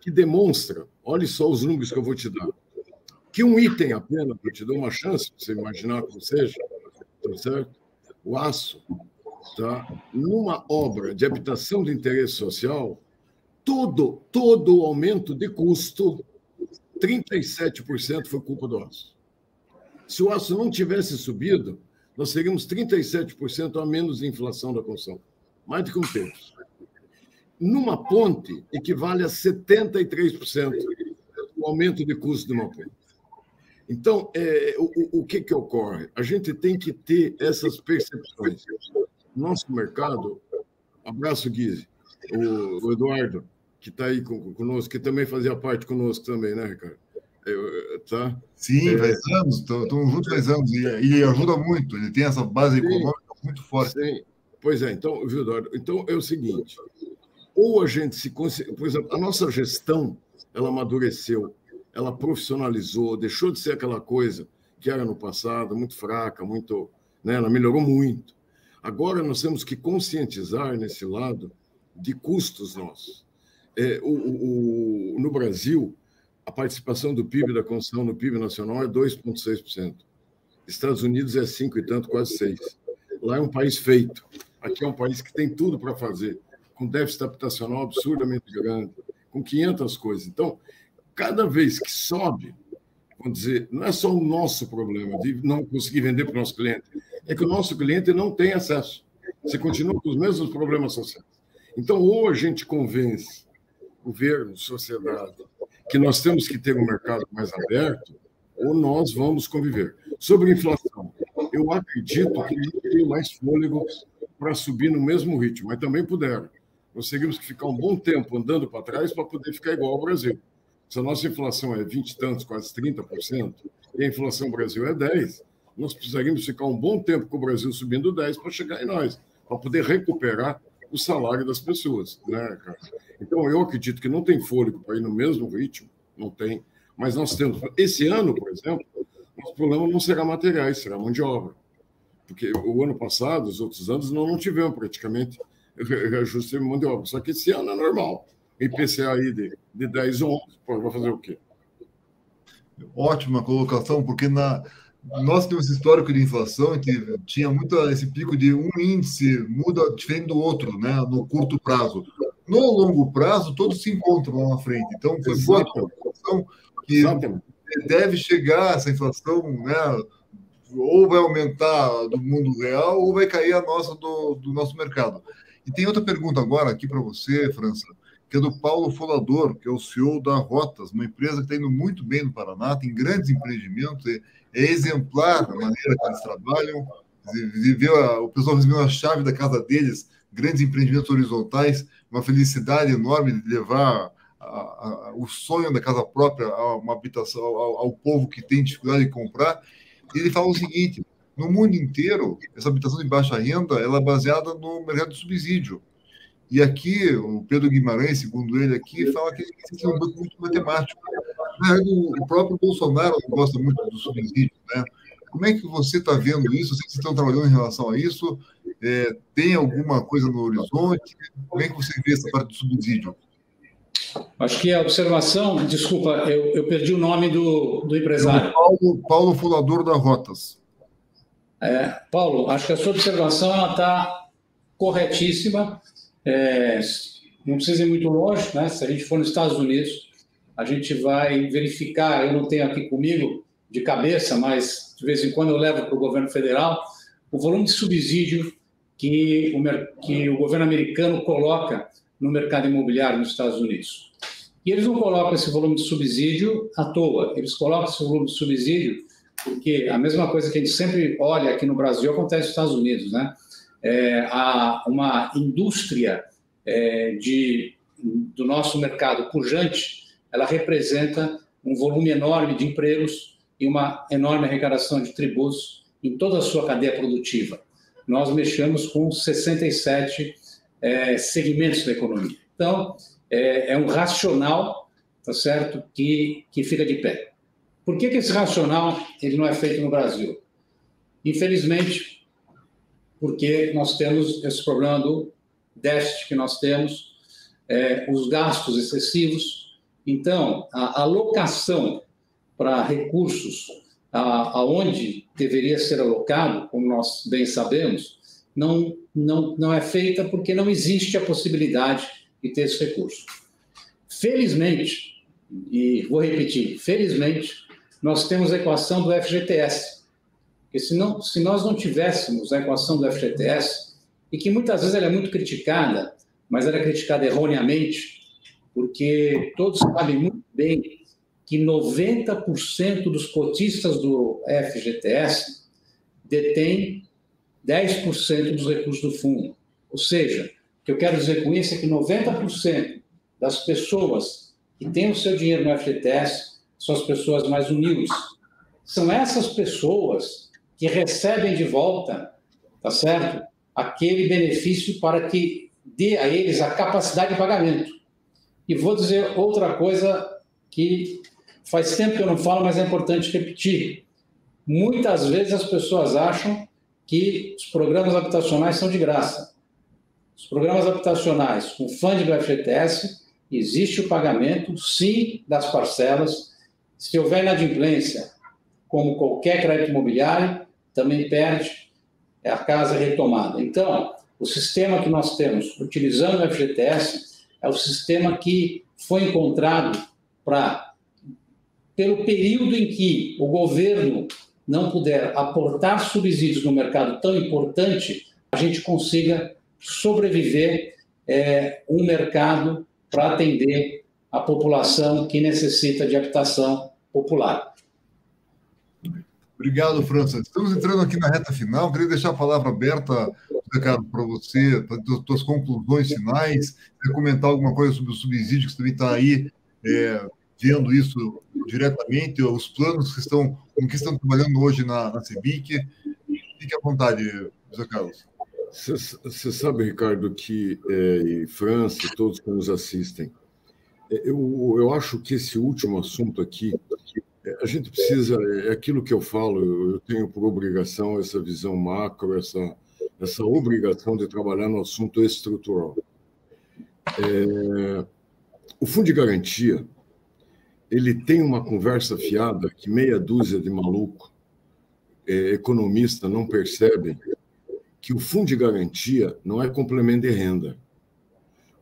que demonstra, olha só os números que eu vou te dar, que um item apenas, para te dar uma chance, para você imaginar como seja, tá certo? O aço, tá? Numa obra de habitação de interesse social, todo o aumento de custo, 37% foi culpa do aço. Se o aço não tivesse subido, nós teríamos 37% a menos de inflação da construção. Mais do que um terço. Numa ponte, equivale a 73% o aumento de custo de uma ponte. Então, o que ocorre? A gente tem que ter essas percepções. Nosso mercado, abraço, Guise, o Eduardo, que está aí conosco, que também fazia parte conosco também, né, Ricardo? Tá? Sim, faz anos, estamos juntos faz anos, e ajuda muito, ele tem essa base econômica muito forte. Sim. Pois é, então, viu, Eduardo? Então é o seguinte, ou a gente por exemplo, a nossa gestão, ela amadureceu, ela profissionalizou, deixou de ser aquela coisa que era no passado, muito fraca, muito, né, ela melhorou muito. Agora nós temos que conscientizar nesse lado de custos nossos. No Brasil, a participação do PIB da construção no PIB nacional é 2,6%. Estados Unidos é 5 e tanto, quase 6%. Lá é um país feito. Aqui é um país que tem tudo para fazer, com déficit habitacional absurdamente grande, com 500 coisas. Então, cada vez que sobe, vamos dizer, não é só o nosso problema de não conseguir vender para o nosso cliente, é que o nosso cliente não tem acesso. Você continua com os mesmos problemas sociais. Então, ou a gente convence governo, sociedade, que nós temos que ter um mercado mais aberto, ou nós vamos conviver. Sobre inflação, eu acredito que não tem mais fôlego para subir no mesmo ritmo, mas também puderam. Nós teríamos que ficar um bom tempo andando para trás para poder ficar igual ao Brasil. Se a nossa inflação é 20 e tantos, quase 30%, e a inflação no Brasil é 10%, nós precisaríamos ficar um bom tempo com o Brasil subindo 10% para chegar em nós, para poder recuperar o salário das pessoas, né, cara? Então, eu acredito que não tem fôlego para ir no mesmo ritmo, não tem, mas nós temos... Esse ano, por exemplo, o problema não será materiais, será mão de obra. Porque o ano passado, os outros anos, não tivemos praticamente reajuste de mão de obra. Só que esse ano é normal. IPCA aí de 10 ou 11, vai fazer o quê? Ótima colocação, porque nós temos esse histórico de inflação que tinha muito esse pico de um índice muda diferente do outro, né, no curto prazo. No longo prazo, todos se encontram lá na frente. Então, foi boa a colocação que deve chegar essa inflação, né, ou vai aumentar do mundo real ou vai cair a nossa do nosso mercado. E tem outra pergunta agora aqui para você, França, que é do Paulo Folador, que é o CEO da Rotas, uma empresa que está indo muito bem no Paraná, tem grandes empreendimentos, é exemplar a maneira que eles trabalham, o pessoal recebeu a chave da casa deles, grandes empreendimentos horizontais, uma felicidade enorme de levar o sonho da casa própria a uma habitação, ao povo que tem dificuldade de comprar. E ele fala o seguinte: no mundo inteiro, essa habitação de baixa renda ela é baseada no mercado de subsídio. E aqui, o Pedro Guimarães, segundo ele aqui, fala que ele é um banco muito matemático. O próprio Bolsonaro não gosta muito do subsídio, né? Como é que você está vendo isso? Vocês estão trabalhando em relação a isso? Tem alguma coisa no horizonte? Como é que você vê essa parte do subsídio? Acho que a observação... Desculpa, eu perdi o nome do empresário. Paulo Folador da Rotas. Paulo, acho que a sua observação está corretíssima. Não precisa ir muito longe, né? Se a gente for nos Estados Unidos, a gente vai verificar, eu não tenho aqui comigo de cabeça, mas de vez em quando eu levo para o governo federal, o volume de subsídio que o governo americano coloca no mercado imobiliário nos Estados Unidos. E eles não colocam esse volume de subsídio à toa, eles colocam esse volume de subsídio porque a mesma coisa que a gente sempre olha aqui no Brasil acontece nos Estados Unidos, né? Há uma indústria do nosso mercado pujante, ela representa um volume enorme de empregos e uma enorme arrecadação de tributos em toda a sua cadeia produtiva. Nós mexemos com 67 segmentos da economia. Então, é um racional, tá certo, que fica de pé. Por que esse racional ele não é feito no Brasil? Infelizmente, porque nós temos esse problema do déficit que nós temos, os gastos excessivos. Então, a alocação para recursos aonde deveria ser alocado, como nós bem sabemos, não é feita porque não existe a possibilidade de ter esse recurso. Felizmente, e vou repetir, felizmente, nós temos a equação do FGTS. Porque se nós não tivéssemos a equação do FGTS, e que muitas vezes ela é muito criticada, mas ela é criticada erroneamente, porque todos sabem muito bem que 90% dos cotistas do FGTS detêm 10% dos recursos do fundo. Ou seja, o que eu quero dizer com isso é que 90% das pessoas que têm o seu dinheiro no FGTS são as pessoas mais humildes. São essas pessoas que recebem de volta, tá certo? Aquele benefício para que dê a eles a capacidade de pagamento. E vou dizer outra coisa que faz tempo que eu não falo, mas é importante repetir. Muitas vezes as pessoas acham que os programas habitacionais são de graça. Os programas habitacionais com fundo do FGTS, existe o pagamento, sim, das parcelas. Se houver inadimplência, como qualquer crédito imobiliário, também perde, a casa retomada. Então, o sistema que nós temos, utilizando o FGTS, é o sistema que foi encontrado pelo período em que o governo não puder aportar subsídios no mercado tão importante, a gente consiga sobreviver um mercado para atender a população que necessita de habitação popular. Obrigado, França. Estamos entrando aqui na reta final. Queria deixar a palavra aberta, Ricardo, para você, para as suas conclusões finais, quer comentar alguma coisa sobre o subsídio, que você também está aí vendo isso diretamente, os planos com que estão trabalhando hoje na CEBIC. Fique à vontade, José Carlos. Você sabe, Ricardo, que em França, todos que nos assistem, eu acho que esse último assunto aqui, a gente precisa, é aquilo que eu falo, eu tenho por obrigação essa visão macro, essa obrigação de trabalhar no assunto estrutural. O Fundo de Garantia, ele tem uma conversa fiada que meia dúzia de maluco, economista, não percebem que o Fundo de Garantia não é complemento de renda.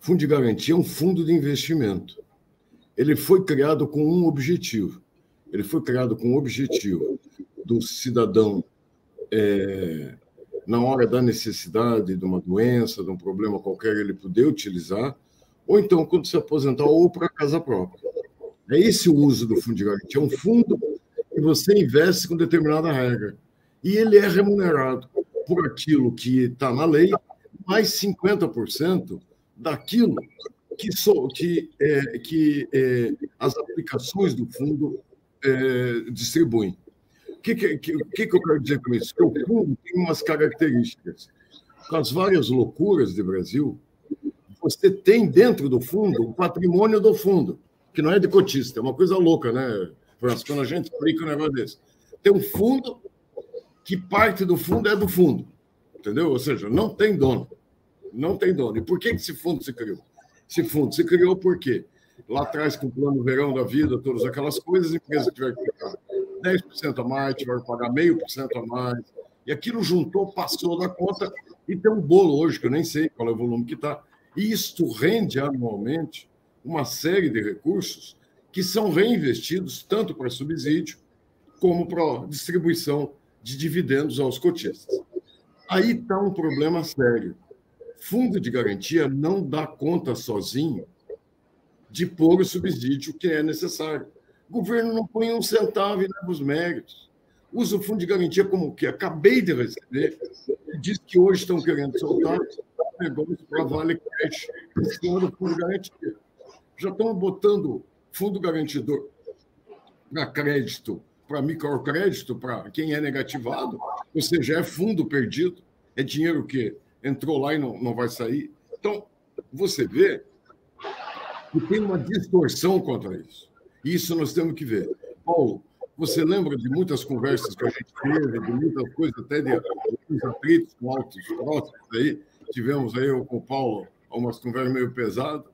O Fundo de Garantia é um fundo de investimento. Ele foi criado com um objetivo. Ele foi criado com o objetivo do cidadão, na hora da necessidade de uma doença, de um problema qualquer, ele poder utilizar, ou então quando se aposentar, ou para casa própria. É esse o uso do Fundo de Garantia. É um fundo que você investe com determinada regra. E ele é remunerado por aquilo que está na lei, mais 50% daquilo que as aplicações do fundo distribuem. O que eu quero dizer com isso? Que o fundo tem umas características. Com as várias loucuras do Brasil, você tem dentro do fundo o patrimônio do fundo, que não é de cotista, é uma coisa louca, né, França? Quando a gente explica um negócio desse. Tem um fundo que parte do fundo é do fundo, entendeu? Ou seja, não tem dono. Não tem dono. E por que esse fundo se criou? Esse fundo se criou porque lá atrás, com o plano verão da vida, todas aquelas coisas, a empresa tiver que pagar 10% a mais, tiver que pagar 0,5% a mais, e aquilo juntou, passou da conta, e tem um bolo hoje, que eu nem sei qual é o volume que está, e isto rende anualmente uma série de recursos que são reinvestidos tanto para subsídio como para distribuição de dividendos aos cotistas. Aí está um problema sério. Fundo de garantia não dá conta sozinho de pôr o subsídio que é necessário. O governo não põe um centavo e leva os méritos. Usa o fundo de garantia como o que acabei de receber. Diz que hoje estão querendo soltar negócio para Vale Cash em cima do fundo de garantia. Já estão botando fundo garantidor para crédito, para microcrédito, para quem é negativado, ou seja, é fundo perdido, é dinheiro que entrou lá e não vai sair. Então, você vê que tem uma distorção contra isso. E isso nós temos que ver. Paulo, você lembra de muitas conversas que a gente teve, de muitas coisas, até de alguns atritos com altos próximos aí, tivemos aí eu com o Paulo umas conversas meio pesadas,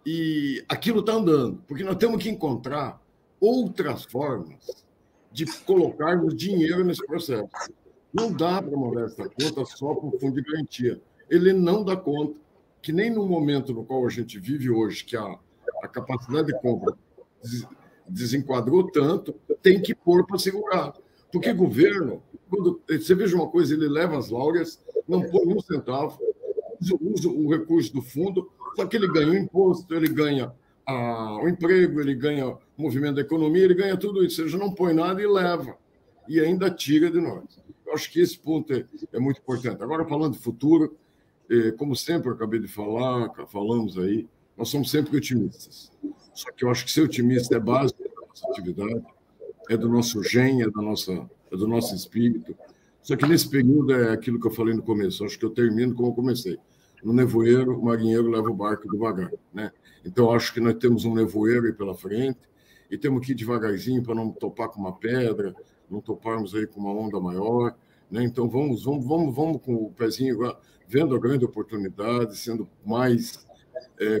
e aquilo está andando, porque nós temos que encontrar outras formas de colocarmos dinheiro nesse processo. Não dá para mandar essa conta só para o fundo de garantia. Ele não dá conta, que nem no momento no qual a gente vive hoje, que a capacidade de compra desenquadrou tanto, tem que pôr para segurar. Porque governo, quando você veja uma coisa, ele leva as laureas, não põe um centavo, usa o recurso do fundo, só que ele ganha o imposto, ele ganha o emprego, ele ganha o movimento da economia, ele ganha tudo isso. Ou seja, não põe nada e leva. E ainda tira de nós. Eu acho que esse ponto é muito importante. Agora, falando de futuro, como sempre eu acabei de falar, falamos aí, nós somos sempre otimistas. Só que eu acho que ser otimista é básico da nossa atividade, é do nosso gene, é do nosso espírito. Só que nesse período é aquilo que eu falei no começo, acho que eu termino como eu comecei. No nevoeiro, o marinheiro leva o barco devagar, né? Então, acho que nós temos um nevoeiro aí pela frente e temos que ir devagarzinho para não topar com uma pedra, não toparmos aí com uma onda maior, né? Então, vamos com o pezinho vendo a grande oportunidade, sendo mais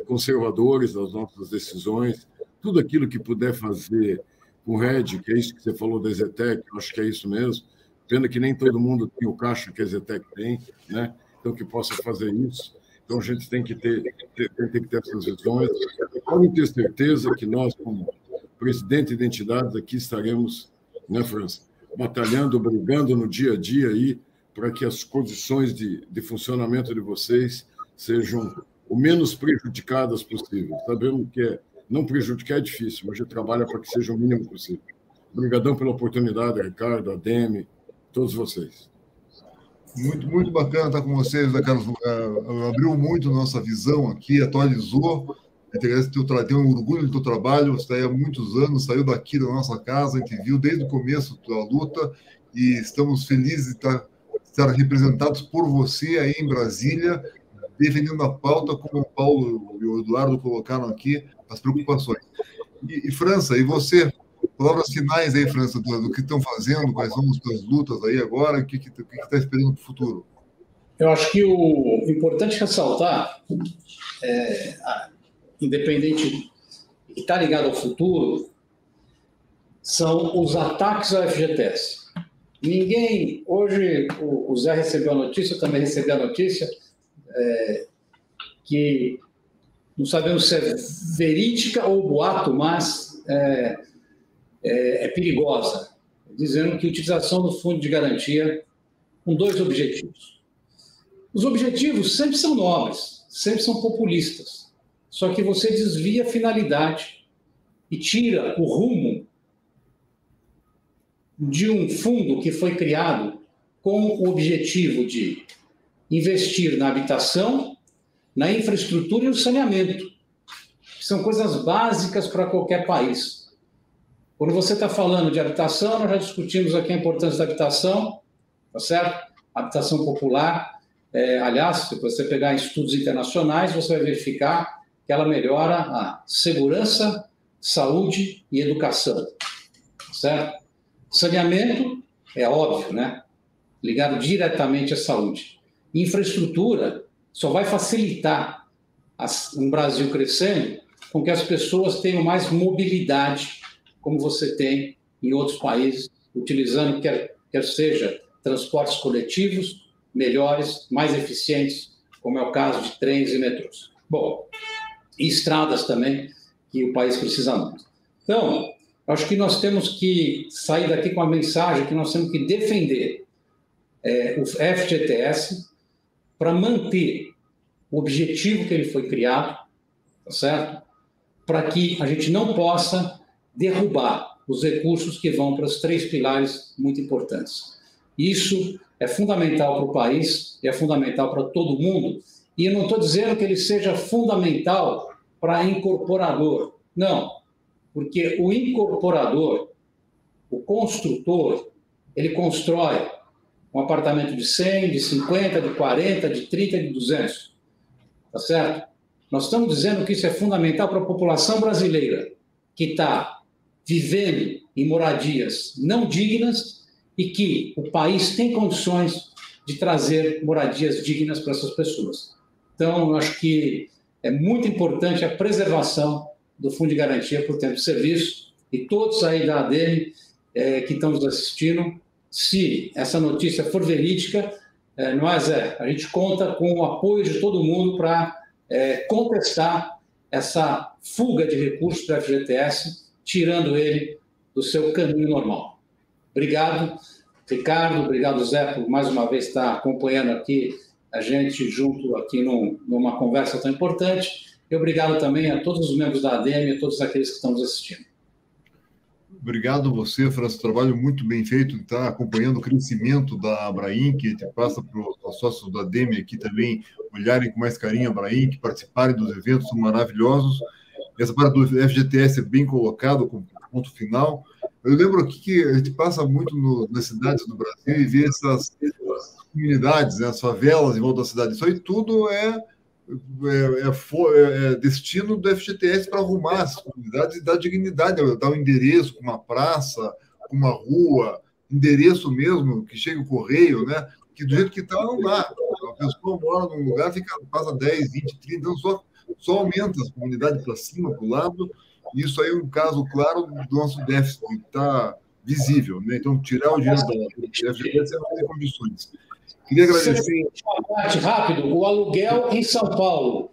conservadores das nossas decisões, tudo aquilo que puder fazer com o RED, que é isso que você falou da Zetec, acho que é isso mesmo, pena que nem todo mundo tem o caixa que a Zetec tem, né? Então, que possa fazer isso. Então, a gente tem que ter essas visões. Podem ter certeza que nós, como presidente de entidades, aqui estaremos, né, França, batalhando, brigando no dia a dia aí para que as condições de funcionamento de vocês sejam o menos prejudicadas possível. Sabemos que não prejudicar é difícil, mas a gente trabalha para que seja o mínimo possível. Obrigadão pela oportunidade, Ricardo, Ademe, todos vocês. Muito, muito bacana estar com vocês, né, Carlos? Abriu muito nossa visão aqui, atualizou tem um orgulho do teu trabalho, você está aí há muitos anos, saiu daqui da nossa casa, a gente viu desde o começo da luta e estamos felizes de estar representados por você aí em Brasília, defendendo a pauta, como o Paulo e o Eduardo colocaram aqui, as preocupações. E França, e você? Palavras finais aí, França, do que estão fazendo, quais são as suas lutas aí agora, o que está esperando para o futuro? Eu acho que o importante ressaltar, independente que está ligado ao futuro, são os ataques ao FGTS. Ninguém, hoje o Zé recebeu a notícia, eu também recebi a notícia, que não sabemos se é verídica ou boato, mas é perigosa, dizendo que a utilização do fundo de garantia com 2 objetivos. Os objetivos sempre são nobres, sempre são populistas, só que você desvia a finalidade e tira o rumo de um fundo que foi criado com o objetivo de investir na habitação, na infraestrutura e no saneamento, que são coisas básicas para qualquer país. Quando você está falando de habitação, nós já discutimos aqui a importância da habitação, tá certo? Habitação popular. Aliás, se você pegar estudos internacionais, você vai verificar que ela melhora a segurança, saúde e educação, certo? Saneamento é óbvio, né? Ligado diretamente à saúde. Infraestrutura só vai facilitar um Brasil crescendo com que as pessoas tenham mais mobilidade, como você tem em outros países, utilizando, quer seja, transportes coletivos melhores, mais eficientes, como é o caso de trens e metrôs. Bom, e estradas também, que o país precisa muito. Então, acho que nós temos que sair daqui com a mensagem que nós temos que defender o FGTS para manter o objetivo que ele foi criado, tá certo? Para que a gente não possa derrubar os recursos que vão para os 3 pilares muito importantes. Isso é fundamental para o país e é fundamental para todo mundo. E eu não estou dizendo que ele seja fundamental para incorporador. Não, porque o incorporador, o construtor, ele constrói um apartamento de 100, de 50, de 40, de 30, de 200. Tá certo? Nós estamos dizendo que isso é fundamental para a população brasileira, que está vivendo em moradias não dignas e que o país tem condições de trazer moradias dignas para essas pessoas. Então, eu acho que é muito importante a preservação do Fundo de Garantia por Tempo de Serviço e todos aí da ADM que estão nos assistindo, se essa notícia for verídica, não é, Zé? A gente conta com o apoio de todo mundo para contestar essa fuga de recursos para a FGTS, tirando ele do seu caminho normal. Obrigado, Ricardo. Obrigado, Zé, por mais uma vez estar acompanhando aqui a gente junto aqui numa conversa tão importante. E obrigado também a todos os membros da ADM e a todos aqueles que estão nos assistindo. Obrigado a você, França. Trabalho muito bem feito, está acompanhando o crescimento da Abrainc, que passa para os sócios da ADM aqui também olharem com mais carinho a Abrainc, participarem dos eventos, são maravilhosos. Essa parte do FGTS é bem colocado como ponto final. Eu lembro aqui que a gente passa muito nas cidades do Brasil e vê essas comunidades, né, as favelas em volta da cidade. Isso aí tudo é destino do FGTS para arrumar as comunidades e dar dignidade, dar um endereço com uma praça, com uma rua, endereço mesmo, que chegue o correio, né? Que do jeito que está, não dá. A pessoa mora num lugar, passa 10, 20, 30, então só aumenta as comunidades para cima, para o lado. Isso aí é um caso claro do nosso déficit, que está visível, né? Então, tirar o dinheiro da FGTS é não ter condições. Queria agradecer. Rápido, o aluguel em São Paulo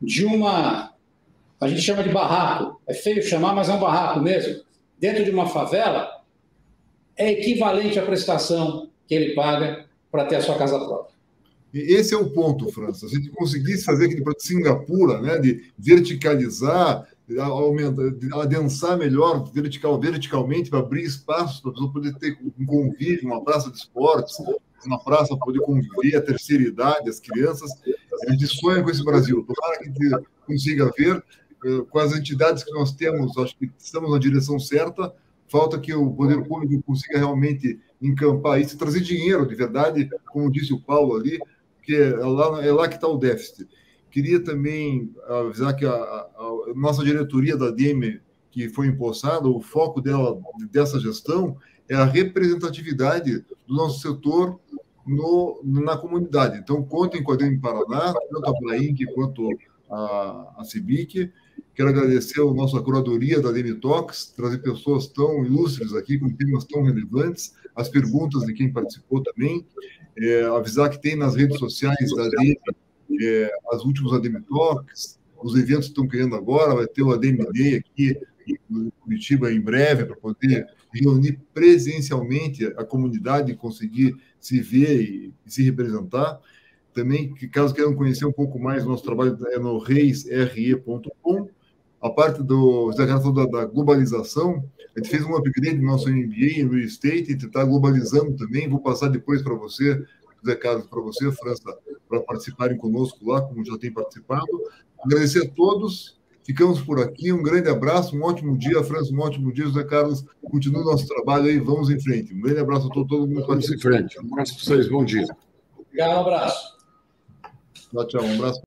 de a gente chama de barraco, é feio chamar, mas é um barraco mesmo, dentro de uma favela, é equivalente à prestação que ele paga para ter a sua casa própria. Esse é o ponto, França. Se a gente conseguisse fazer aquele para Singapura, né, de verticalizar, adensar melhor verticalmente, para abrir espaços para a pessoa poder ter um convívio, uma praça de esportes, uma praça para poder conviver a terceira idade, as crianças. A gente sonha com esse Brasil. Tomara que a gente consiga ver. com as entidades que nós temos, acho que estamos na direção certa. Falta que o poder público consiga realmente encampar isso, trazer dinheiro de verdade, como disse o Paulo ali, porque é lá que está o déficit. Queria também avisar que a nossa diretoria da ADEME, que foi empossada, o foco dessa gestão é a representatividade do nosso setor na comunidade. Então, contem com a ADEME Paraná, tanto a BAINC quanto a CIBIC. Quero agradecer a nossa curadoria da ADEME Talks, trazer pessoas tão ilustres aqui, com temas tão relevantes, as perguntas de quem participou também. Avisar que tem nas redes sociais da ADEME as últimas ADEME Talks, os eventos que estão criando agora, vai ter o ADEME Day aqui em Curitiba em breve, para poder reunir presencialmente a comunidade e conseguir se ver e se representar. Também, caso queiram conhecer um pouco mais, o nosso trabalho é no reisre.com. A parte do José Carlos da globalização, a gente fez um upgrade no nosso MBA em Real Estate, e está globalizando também. Vou passar depois para você, José Carlos, para você, França, para participarem conosco lá, como já tem participado. Agradecer a todos. Ficamos por aqui. Um grande abraço, um ótimo dia, França, um ótimo dia, José Carlos. Continue o nosso trabalho aí, vamos em frente. Um grande abraço a todo mundo. Vamos em frente. Um abraço para vocês, bom dia. Obrigado, um abraço. Tchau, um abraço.